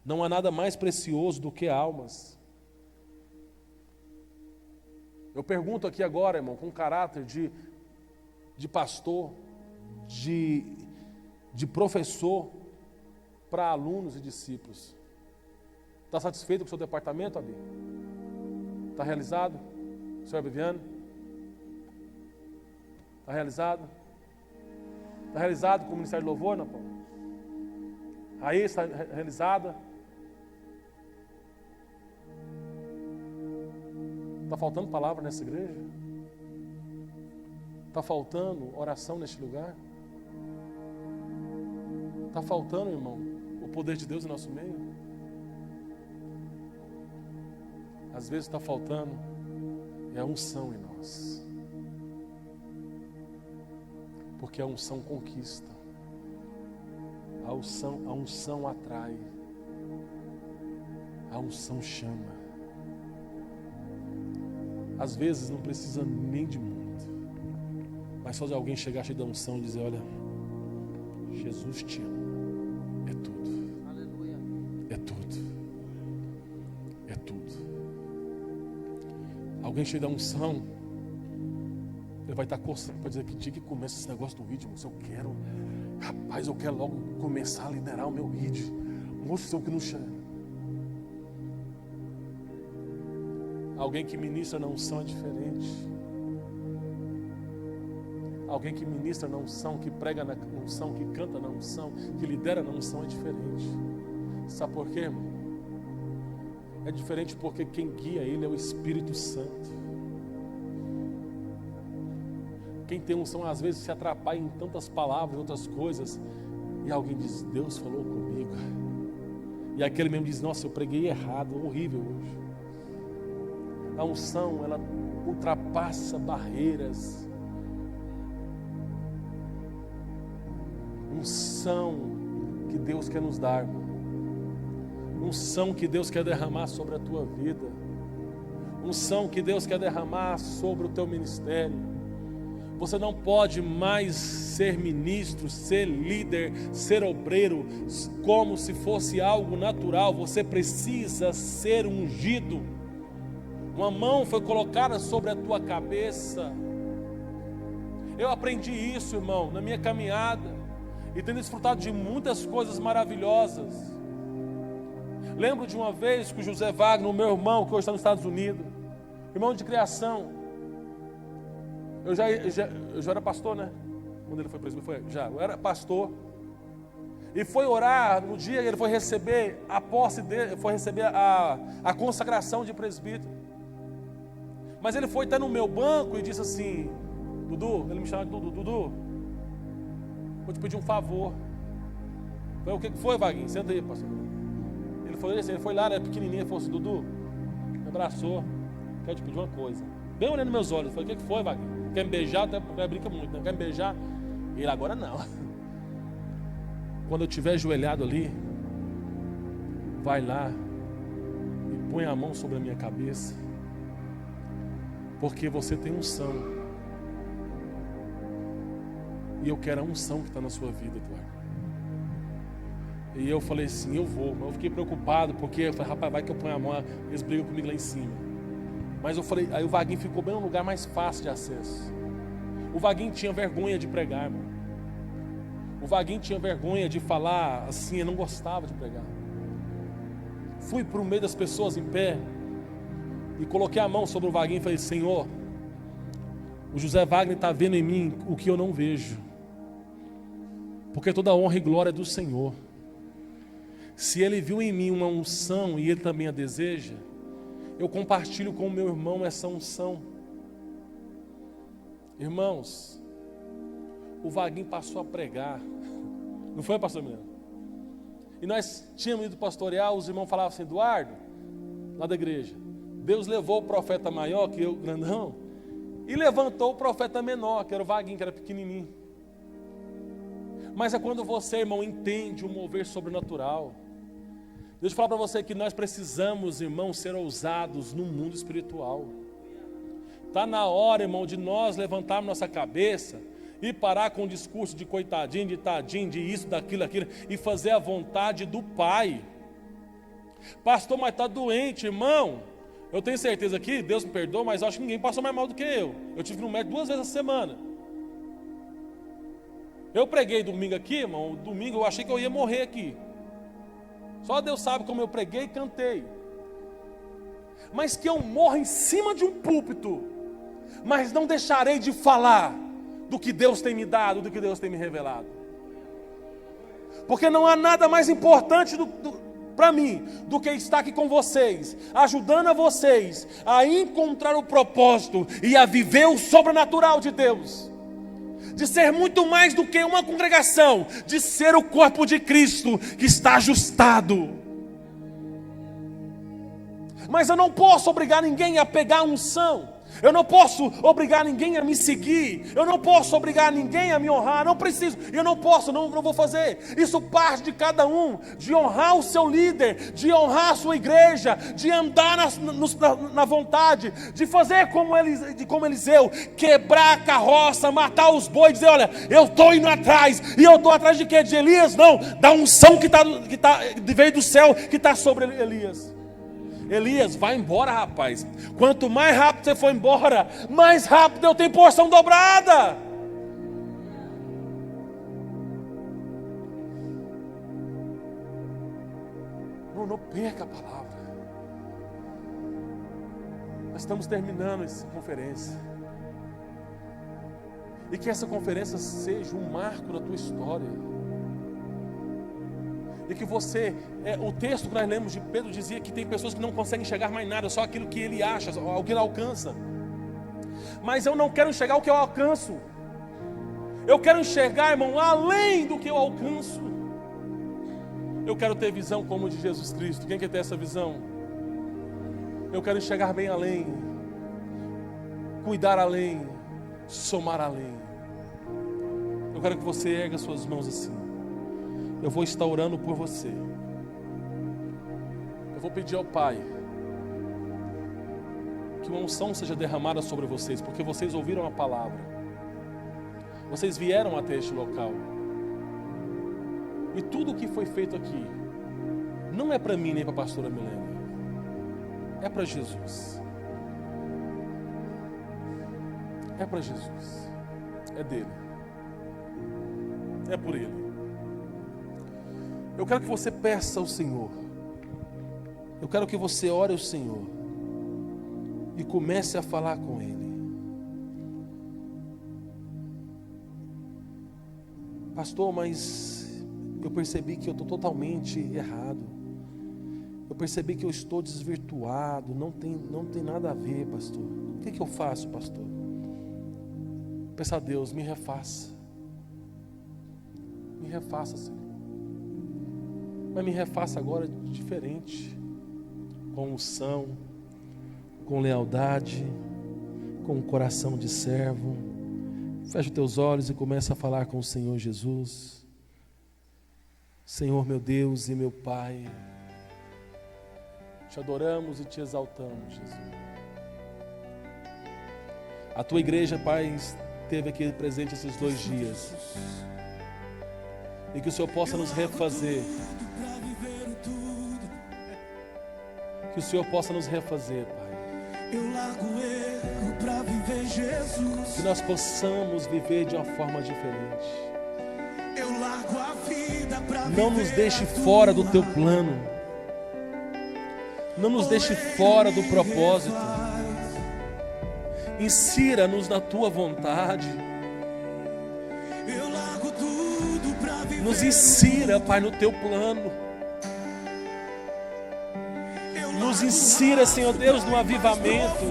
Não há nada mais precioso do que almas. Eu pergunto aqui agora, irmão, com caráter de pastor, de professor, para alunos e discípulos. Está satisfeito com o seu departamento, Abi? Está realizado? Senhor Viviane? Está realizado? Está realizado com o Ministério de Louvor, não, Paulo? Raiz está realizada? Está faltando palavra nessa igreja? Está faltando oração neste lugar? Está faltando, irmão, o poder de Deus em nosso meio? Às vezes está faltando a unção em nós. Porque a unção conquista. A unção atrai. A unção chama. Às vezes não precisa nem de muito, mas só de alguém chegar cheio da unção e dizer: olha, Jesus te ama. É tudo. Aleluia. É tudo. É tudo. Alguém cheio da unção, ele vai estar coçando para dizer: que dia que começa esse negócio do vídeo? Eu quero logo começar a liderar o meu vídeo. Moço, que não chama. Alguém que ministra na unção é diferente. Alguém que ministra na unção, que prega na unção, que canta na unção, que lidera na unção é diferente. Sabe por quê, irmão? É diferente porque quem guia ele é o Espírito Santo. Quem tem unção às vezes se atrapalha em tantas palavras, outras coisas, e alguém diz: Deus falou comigo. E aquele mesmo diz: nossa, eu preguei errado, horrível hoje. A unção, ela ultrapassa barreiras. Unção que Deus quer nos dar, irmão. Unção que Deus quer derramar sobre a tua vida. Unção que Deus quer derramar sobre o teu ministério. Você não pode mais ser ministro, ser líder, ser obreiro como se fosse algo natural. Você precisa ser ungido. Uma mão foi colocada sobre a tua cabeça. Eu aprendi isso, irmão, na minha caminhada, e tenho desfrutado de muitas coisas maravilhosas. Lembro de uma vez que o José Wagner, o meu irmão, que hoje está nos Estados Unidos, irmão de criação, eu já era pastor, né? Quando ele foi presbítero, eu era pastor. E foi orar no dia que ele foi receber a posse dele, foi receber a consagração de presbítero. Mas ele foi até no meu banco e disse assim: Dudu, ele me chama de Dudu, vou te pedir um favor. Eu falei: o que foi, Vaguinho? Senta aí, pastor. Ele foi lá, era pequenininho, ele falou assim: Dudu, me abraçou, quero te pedir uma coisa. Bem olhando nos meus olhos, eu falei: o que foi, Vaguinho? Quer me beijar? Até brinca muito, né? Quer me beijar? Ele: agora não. Quando eu estiver ajoelhado ali, vai lá e põe a mão sobre a minha cabeça, porque você tem unção. E eu quero a unção que está na sua vida, Eduardo. E eu falei assim, eu vou. Mas eu fiquei preocupado, porque eu falei, rapaz, vai que eu ponho a mão, eles brigam comigo lá em cima. Mas eu falei, aí o Vaguinho ficou bem no lugar mais fácil de acesso. O Vaguinho tinha vergonha de pregar, irmão. O Vaguinho tinha vergonha de falar assim, eu não gostava de pregar. Fui para o meio das pessoas em pé e coloquei a mão sobre o Vaguinho e falei, Senhor, o José Wagner está vendo em mim o que eu não vejo. Porque toda a honra e glória é do Senhor. Se ele viu em mim uma unção e ele também a deseja, eu compartilho com o meu irmão essa unção. Irmãos, o Vaguinho passou a pregar. Não foi, pastor Milena? E nós tínhamos ido pastorear, os irmãos falavam assim, Eduardo, lá da igreja, Deus levou o profeta maior, que eu, grandão, e levantou o profeta menor, que era o Vaguinho, que era pequenininho. Mas é quando você, irmão, entende o mover sobrenatural. Deixa eu falar para você que nós precisamos, irmão, ser ousados no mundo espiritual. Está na hora, irmão, de nós levantarmos nossa cabeça e parar com o discurso de coitadinho, de tadinho, de isso, daquilo, aquilo, e fazer a vontade do Pai. Pastor, mas está doente, irmão. Eu tenho certeza que Deus me perdoa, mas eu acho que ninguém passou mais mal do que eu. Eu tive que ir no médico 2 vezes a semana. Eu preguei domingo aqui, irmão. Domingo eu achei que eu ia morrer aqui. Só Deus sabe como eu preguei e cantei. Mas que eu morro em cima de um púlpito, mas não deixarei de falar do que Deus tem me dado, do que Deus tem me revelado. Porque não há nada mais importante para mim do que estar aqui com vocês, ajudando a vocês a encontrar o propósito e a viver o sobrenatural de Deus. De ser muito mais do que uma congregação, de ser o corpo de Cristo que está ajustado. Mas eu não posso obrigar ninguém a pegar a unção. Eu não posso obrigar ninguém a me seguir. Eu não posso obrigar ninguém a me honrar. Não preciso, eu não posso, não vou fazer. Isso parte de cada um, de honrar o seu líder, de honrar a sua igreja, de andar na vontade, de fazer como Eliseu, quebrar a carroça, matar os bois, dizer, olha, eu estou indo atrás. E eu estou atrás de quê? De Elias? Não, da unção que veio do céu, que está sobre Elias. Elias, vai embora, rapaz. Quanto mais rápido você for embora, mais rápido eu tenho porção dobrada. Não perca a palavra. Nós estamos terminando essa conferência. E que essa conferência seja um marco na tua história. E que você, o texto que nós lemos de Pedro dizia que tem pessoas que não conseguem enxergar mais nada, só aquilo que ele acha, o que ele alcança. Mas eu não quero enxergar o que eu alcanço. Eu quero enxergar, irmão, além do que eu alcanço. Eu quero ter visão como a de Jesus Cristo. Quem quer ter essa visão? Eu quero enxergar bem além, cuidar além, somar além. Eu quero que você erga suas mãos assim. Eu vou estar orando por você. Eu vou pedir ao Pai que uma unção seja derramada sobre vocês, porque vocês ouviram a palavra. Vocês vieram até este local. E tudo o que foi feito aqui não é para mim nem para a pastora Milena. É para Jesus. É para Jesus. É dele. É por ele. Eu quero que você peça ao Senhor. Eu quero que você ore ao Senhor e comece a falar com Ele. Pastor, mas eu percebi que eu estou totalmente errado. Eu percebi que eu estou desvirtuado. Não tem nada a ver, pastor. O que eu faço, pastor? Peça a Deus, me refaça. Me refaça, Senhor. Mas me refaça agora diferente, com unção, com lealdade, com um coração de servo. Feche os teus olhos e começa a falar com o Senhor Jesus. Senhor meu Deus e meu Pai, Te adoramos e te exaltamos, Jesus. A tua igreja, Pai, esteve aqui presente esses 2 dias. E que o Senhor possa nos refazer. Que o Senhor possa nos refazer, Pai. Eu largo o erro pra viver Jesus. Que nós possamos viver de uma forma diferente. Eu largo a vida pra Não nos viver deixe a fora do tua. teu plano. Não nos deixe fora do propósito. Insira-nos na tua vontade. Eu largo tudo pra viver. Nos insira, Pai, no teu plano. Nos insira, Senhor Deus, no avivamento.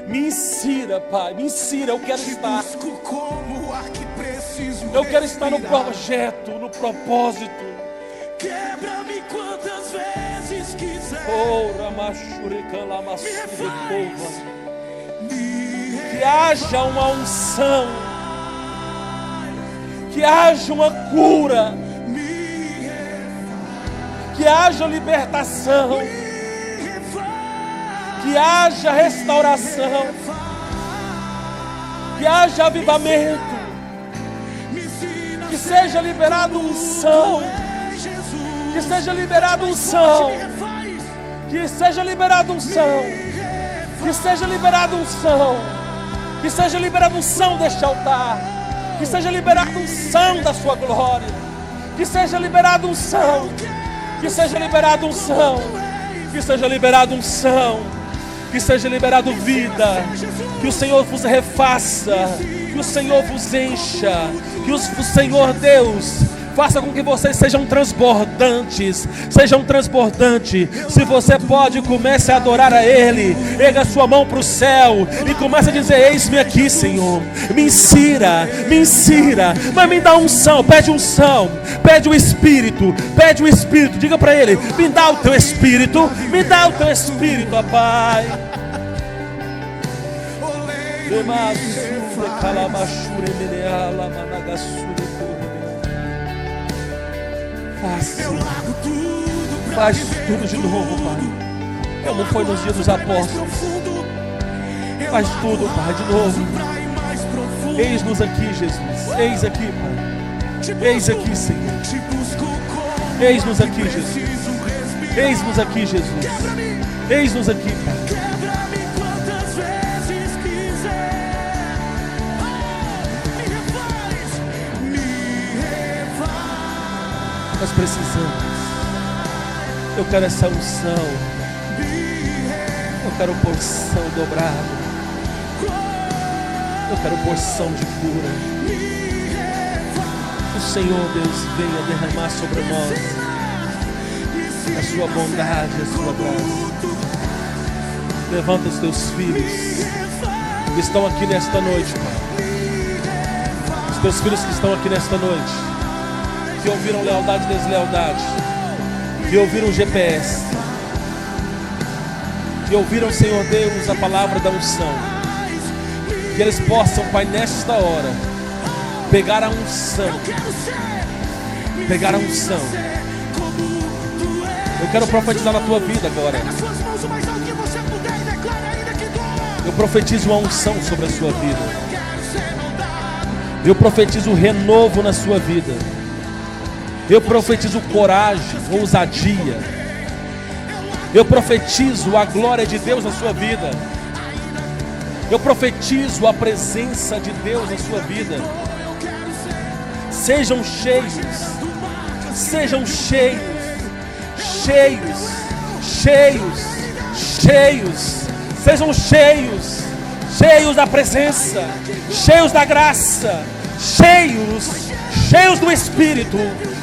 Me insira, Pai, me insira. Eu quero estar. Busco como o ar que preciso. Eu quero estar no respirar. projeto, no propósito. Quebra-me quantas vezes quiser. Oh, Ramachurican, Lamassurican. Me Que haja uma unção. Que haja uma cura. Que haja libertação. Que haja restauração. Que haja avivamento. Que seja liberado unção. Que seja liberado unção. Que seja liberado unção. Que seja liberado unção. Que seja liberado unção deste altar. Que seja liberado unção da sua glória. Que seja liberado unção. Que seja liberado unção. Que seja liberado unção. Que seja liberado vida. Que o Senhor vos refaça. Que o Senhor vos encha. Que o Senhor Deus faça com que vocês sejam transbordantes. Sejam transbordantes. Se você pode, comece a adorar a Ele. Erga a sua mão para o céu e comece a dizer: eis-me aqui, Senhor. Me insira, me insira. Mas me dá unção, pede unção. Pede o Espírito, pede o Espírito. Diga para Ele: me dá o teu Espírito. Me dá o teu Espírito, ó Pai. Faz tudo de novo, Pai, como foi nos dias dos apóstolos. Faz tudo, Pai, de novo. Eis-nos aqui, Jesus. Eis aqui, Pai. Eis aqui, Senhor. Eis-nos aqui, Jesus. Eis-nos aqui, Jesus. Eis-nos aqui, Pai. Nós precisamos. Eu quero essa unção. Eu quero porção dobrada. Eu quero porção de cura. O Senhor Deus venha derramar sobre nós a sua bondade, a sua graça. Levanta os teus filhos que estão aqui nesta noite, Pai. Os teus filhos que estão aqui nesta noite, que ouviram lealdade e deslealdade, que ouviram GPS, que ouviram, Senhor Deus, a palavra da unção, que eles possam, Pai, nesta hora, pegar a unção, pegar a unção. Eu quero profetizar na tua vida agora. Eu profetizo uma unção sobre a sua vida. Eu profetizo renovo na sua vida. Eu profetizo coragem, ousadia. Eu profetizo a glória de Deus na sua vida. Eu profetizo a presença de Deus na sua vida. Sejam cheios, sejam cheios, cheios, cheios, cheios. Sejam cheios, cheios da presença, cheios da graça, cheios, cheios do Espírito,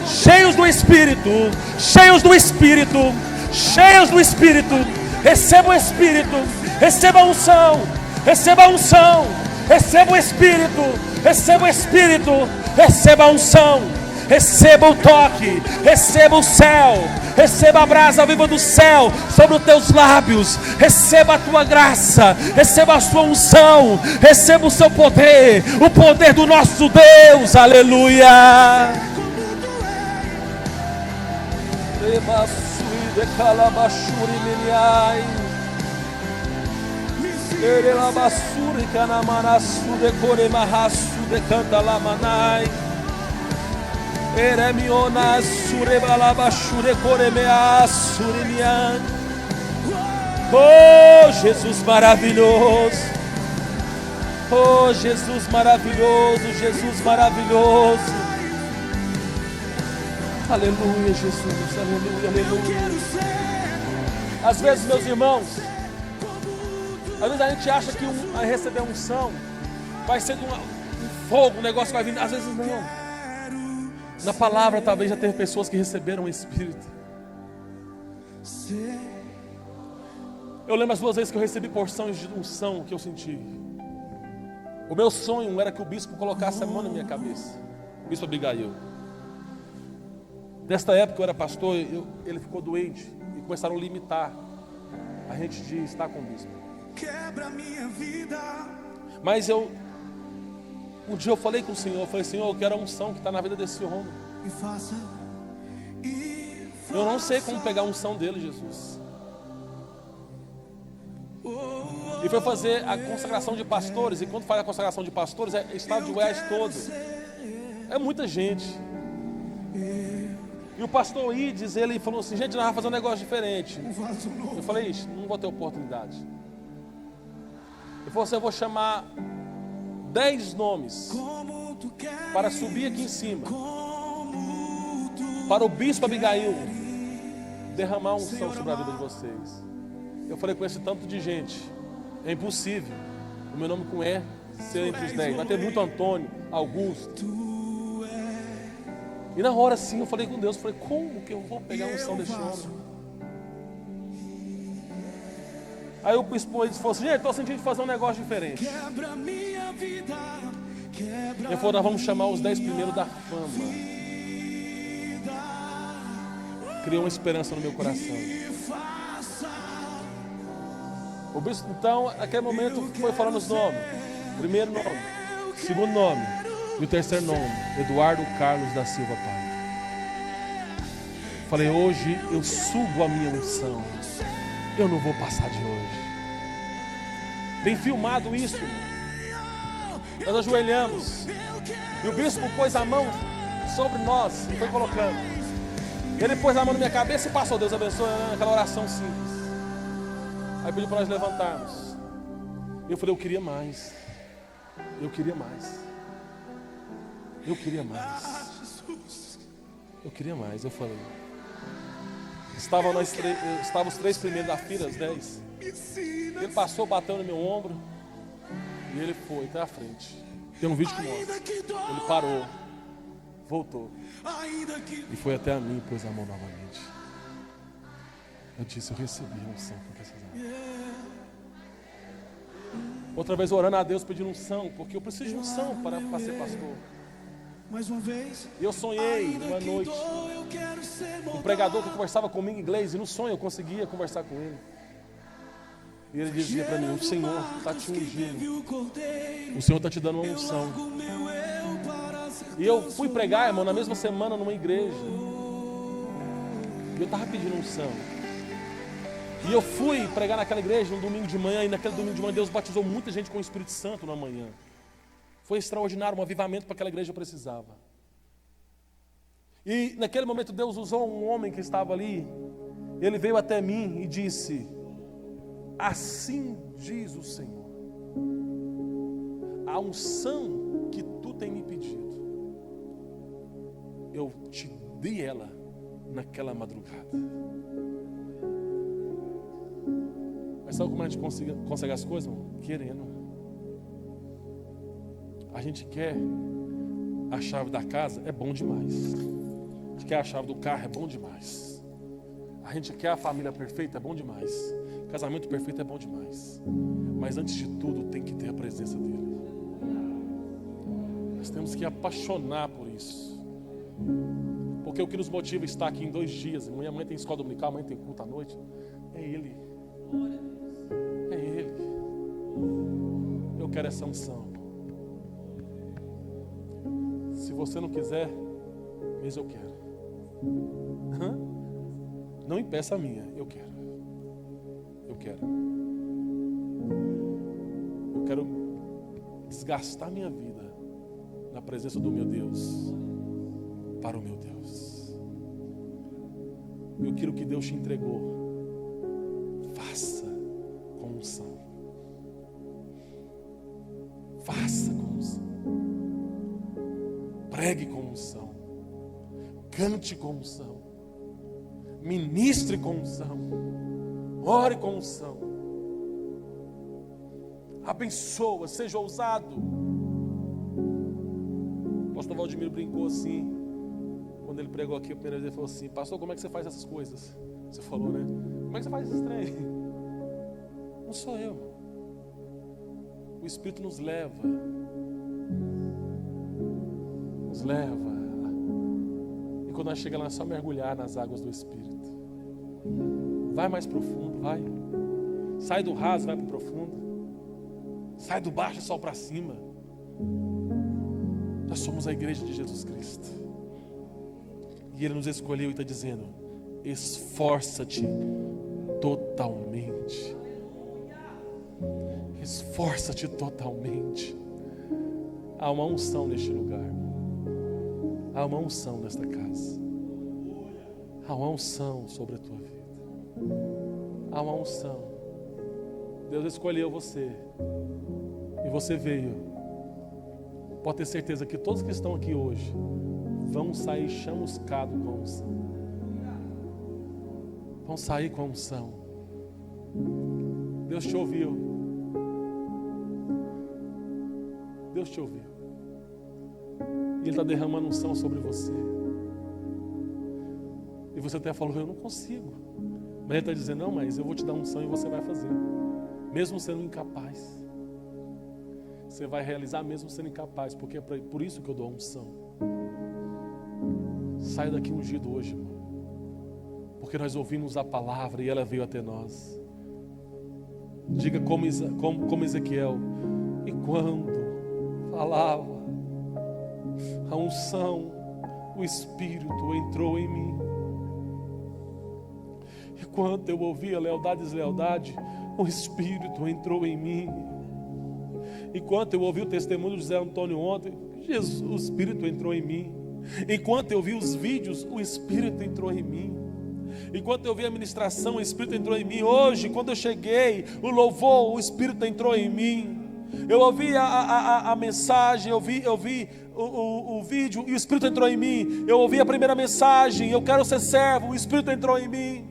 cheios do Espírito, cheios do Espírito, cheios do Espírito. Receba o Espírito, receba a unção, receba a unção, receba o Espírito, receba o Espírito, receba a unção, receba o toque, receba o céu, receba a brasa viva do céu sobre os teus lábios, receba a tua graça, receba a sua unção, receba o seu poder, o poder do nosso Deus, aleluia. de calabashuri miniai. Ere labasuri canamanasu de coremahasu de cantalamanai. Ere mionas surebalabashure coremeasuri mian. Oh, Jesus maravilhoso. Oh, Jesus maravilhoso, Jesus maravilhoso. Aleluia, Jesus, aleluia, aleluia. Às vezes, meus irmãos, às vezes a gente acha que receber unção vai ser um fogo, um negócio que vai vir. Às vezes não. Na palavra talvez já teve pessoas que receberam o Espírito. Eu lembro as 2 vezes que eu recebi porções de unção que eu senti. O meu sonho era que o bispo colocasse a mão na minha cabeça. O bispo Abigail. Nesta época eu era pastor, ele ficou doente e começaram a limitar a gente de estar com o bispo. Quebra minha vida. Mas um dia eu falei com o Senhor, eu falei, Senhor, eu quero a unção que está na vida desse homem. Me faça. Eu não sei como pegar a unção dele, Jesus. E foi fazer a consagração de pastores. E quando faz a consagração de pastores, é estado de Goiás todo. É muita gente. E o pastor Ides, ele falou assim, gente, nós vamos fazer um negócio diferente. Eu falei, isso, não vou ter oportunidade. Ele falou assim, eu vou chamar 10 nomes para subir aqui em cima, para o bispo Abigail derramar unção sobre a vida de vocês. Eu falei, com esse tanto de gente, é impossível o meu nome com E ser entre os 10. Vai ter muito Antônio, Augusto. E na hora assim eu falei com Deus, falei, como que eu vou pegar a unção desse homem? Aí o bispo falou assim, gente, estou sentindo de fazer um negócio diferente. Ele falou, nós vamos chamar os 10 primeiros da fama. Criou uma esperança no meu coração. O bispo, então, naquele momento, foi falando os nomes. Primeiro nome, segundo nome e o terceiro nome, Eduardo Carlos da Silva Pai. Falei, hoje eu sugo a minha unção. Eu não vou passar de hoje. Tem filmado isso. Nós ajoelhamos. E o bispo pôs a mão sobre nós e foi colocando. Ele pôs a mão na minha cabeça e passou. Deus abençoe, aquela oração simples. Aí pediu para nós levantarmos. Eu falei, eu queria mais. Eu queria mais. Eu queria mais. Eu queria mais. Eu falei. Estavam os 3 primeiros da fila, os 10. Ele passou, bateu no meu ombro. E ele foi até a frente. Tem um vídeo que mostra. Ele parou. Voltou. E foi até a mim e pôs a mão novamente. Eu disse, eu recebi a unção que eu precisava. Outra vez orando a Deus pedindo unção, porque eu preciso de unção para ser pastor. Mais uma vez. E eu sonhei uma noite. Um pregador que conversava comigo em inglês, e no sonho eu conseguia conversar com ele. E ele dizia para mim, o Senhor está te ungindo. O Senhor está te dando uma unção. E eu fui pregar, irmão, na mesma semana numa igreja. E eu estava pedindo unção. E eu fui pregar naquela igreja um domingo de manhã. E naquele domingo de manhã Deus batizou muita gente com o Espírito Santo na manhã. Foi extraordinário, um avivamento para aquela igreja precisava. E naquele momento Deus usou um homem que estava ali. Ele veio até mim e disse, assim diz o Senhor, a unção que tu tem me pedido, eu te dei ela naquela madrugada. Mas sabe como a gente consegue as coisas, irmão? Querendo. A gente quer a chave da casa, é bom demais. A gente quer a chave do carro, é bom demais. A gente quer a família perfeita, é bom demais. Casamento perfeito é bom demais. Mas antes de tudo tem que ter a presença dele. Nós temos que apaixonar por isso. Porque o que nos motiva a estar aqui em 2 dias, minha mãe tem escola dominical, a mãe tem culto à noite, é ele. É ele. Eu quero essa unção. Se você não quiser, mas eu quero. Não impeça a minha, eu quero. Eu quero desgastar minha vida na presença do meu Deus, para o meu Deus. E aquilo que Deus te entregou, faça com unção. Faça com unção. Pregue com unção. Cante com unção. Ministre com unção. Ore com unção. Abençoa, seja ousado. O pastor Valdemiro brincou assim, quando ele pregou aqui a primeira vez, ele falou assim: pastor, como é que você faz essas coisas? Você falou, né? Como é que você faz esses trem? Não sou eu. O Espírito nos leva. E quando nós chegamos lá, é só mergulhar nas águas do Espírito. Vai mais profundo, vai. Sai do raso, vai para o profundo. Sai do baixo e só para cima. Nós somos a igreja de Jesus Cristo. E Ele nos escolheu e está dizendo: esforça-te totalmente. Esforça-te totalmente. Há uma unção neste lugar. Há uma unção nesta casa. Há uma unção sobre a tua vida. Há uma unção. Deus escolheu você. E você veio. Pode ter certeza que todos que estão aqui hoje vão sair chamuscados com a unção. Vão sair com a unção. Deus te ouviu. Deus te ouviu. E Ele está derramando unção sobre você. E você até falou: eu não consigo. Mas Ele está dizendo: não, mas eu vou te dar unção e você vai fazer. Mesmo sendo incapaz. Você vai realizar mesmo sendo incapaz. Porque é por isso que eu dou a unção. Saia daqui ungido hoje, irmão. Porque nós ouvimos a palavra e ela veio até nós. Diga como Ezequiel: e quando falava, a unção, o Espírito entrou em mim. E quando eu ouvia lealdade e deslealdade, o Espírito entrou em mim. Enquanto eu ouvi o testemunho de José Antônio ontem, o Espírito entrou em mim. Enquanto eu vi os vídeos, o Espírito entrou em mim. Enquanto eu vi a ministração, o Espírito entrou em mim. Hoje, quando eu cheguei, o louvor, o Espírito entrou em mim. Eu ouvi a mensagem, eu vi o vídeo e o Espírito entrou em mim. Eu ouvi a primeira mensagem: eu quero ser servo, o Espírito entrou em mim.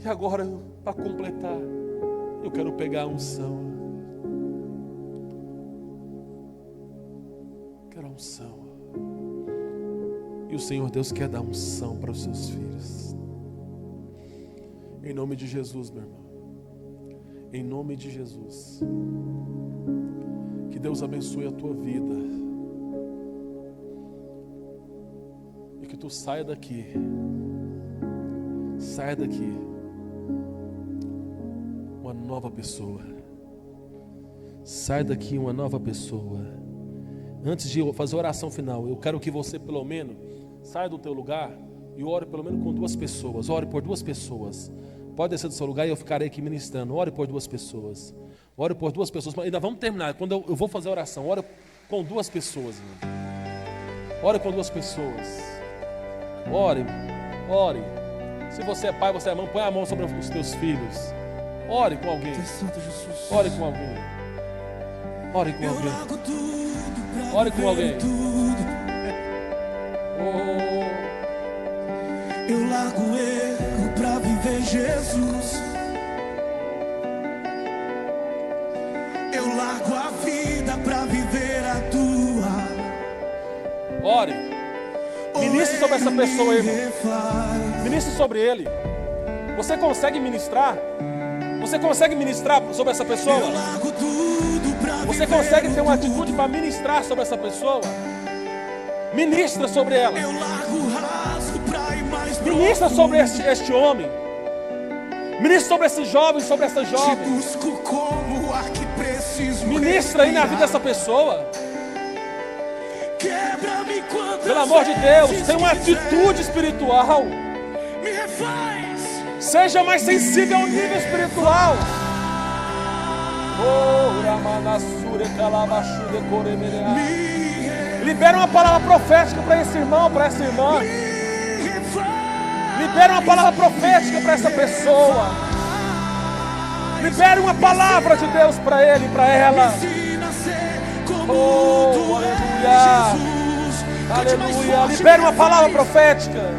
E agora, para completar, eu quero pegar a unção. Quero a unção. E o Senhor Deus quer dar unção para os seus filhos. Em nome de Jesus, meu irmão. Em nome de Jesus. Que Deus abençoe a tua vida. E que tu saia daqui. Saia daqui uma nova pessoa. Saia daqui uma nova pessoa. Antes de eu fazer a oração final, eu quero que você pelo menos saia do teu lugar e ore pelo menos com 2 pessoas. Ore por 2 pessoas. Pode descer do seu lugar e eu ficarei aqui ministrando. Ore por 2 pessoas. Ore por 2 pessoas. Ainda vamos terminar. Quando eu vou fazer a oração, ore com 2 pessoas. Irmão. Ore com 2 pessoas. Ore. Se você é pai, você é mãe, põe a mão sobre os teus filhos. Ore com alguém. Ore com alguém. Ore com alguém. Ore com alguém. Eu largo o erro pra viver Jesus. Eu largo a vida pra viver a tua. Ore. Ministre sobre essa pessoa, irmão. Ministre sobre ele. Você consegue ministrar? Você consegue ministrar sobre essa pessoa? Eu largo tudo pra Você consegue ter uma atitude para ministrar sobre essa pessoa? Ministra sobre ela. Eu largo o raso pra ir mais Ministra sobre este homem. Ministra sobre esse jovem, sobre essa jovem. busco como a que preciso. Ministra aí na vida dessa pessoa. Quebra-me quantas Pelo amor de Deus, vezes tem uma quiser. atitude espiritual. me refaz. Seja mais sensível ao nível espiritual. Libera uma palavra profética para esse irmão, para essa irmã. Libera uma palavra profética para essa pessoa. Libera uma palavra de Deus para ele e para ela. Oh, aleluia. Aleluia. Libera uma palavra profética.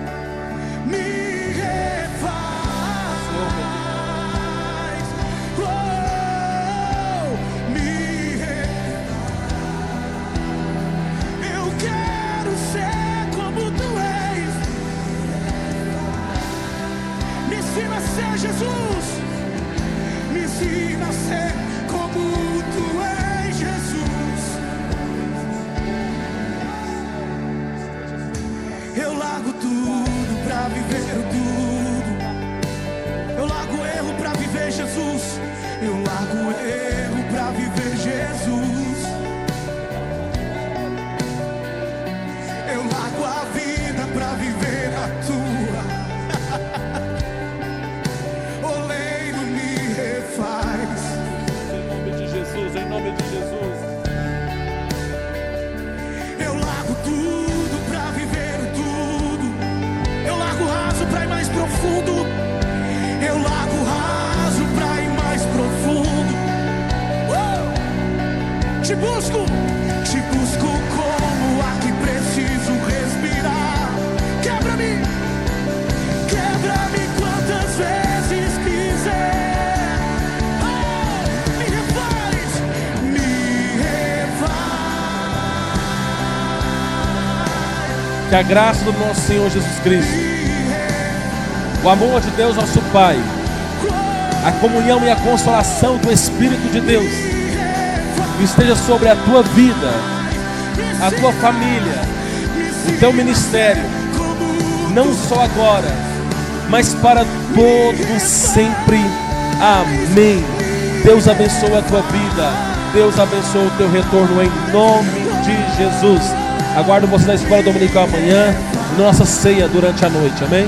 Jesus, me ensina a ser como tu és, Jesus. Eu largo tudo pra viver o tudo. Eu largo o erro pra viver Jesus. Eu largo o erro pra viver Jesus. Eu largo a vida pra viver a tua. Em nome de Jesus. Eu largo tudo pra viver tudo. Eu largo o raso pra ir mais profundo. Eu largo o raso pra ir mais profundo. Te busco como o ar que preciso respirar. Quebra-me quantas vezes quiser. Que a graça do nosso Senhor Jesus Cristo, o amor de Deus nosso Pai, a comunhão e a consolação do Espírito de Deus esteja sobre a tua vida, a tua família, o teu ministério, não só agora, mas para todos sempre. Amém. Deus abençoe a tua vida, Deus abençoe o teu retorno em nome de Jesus. Aguardo você na escola dominical amanhã, nossa ceia durante a noite, amém?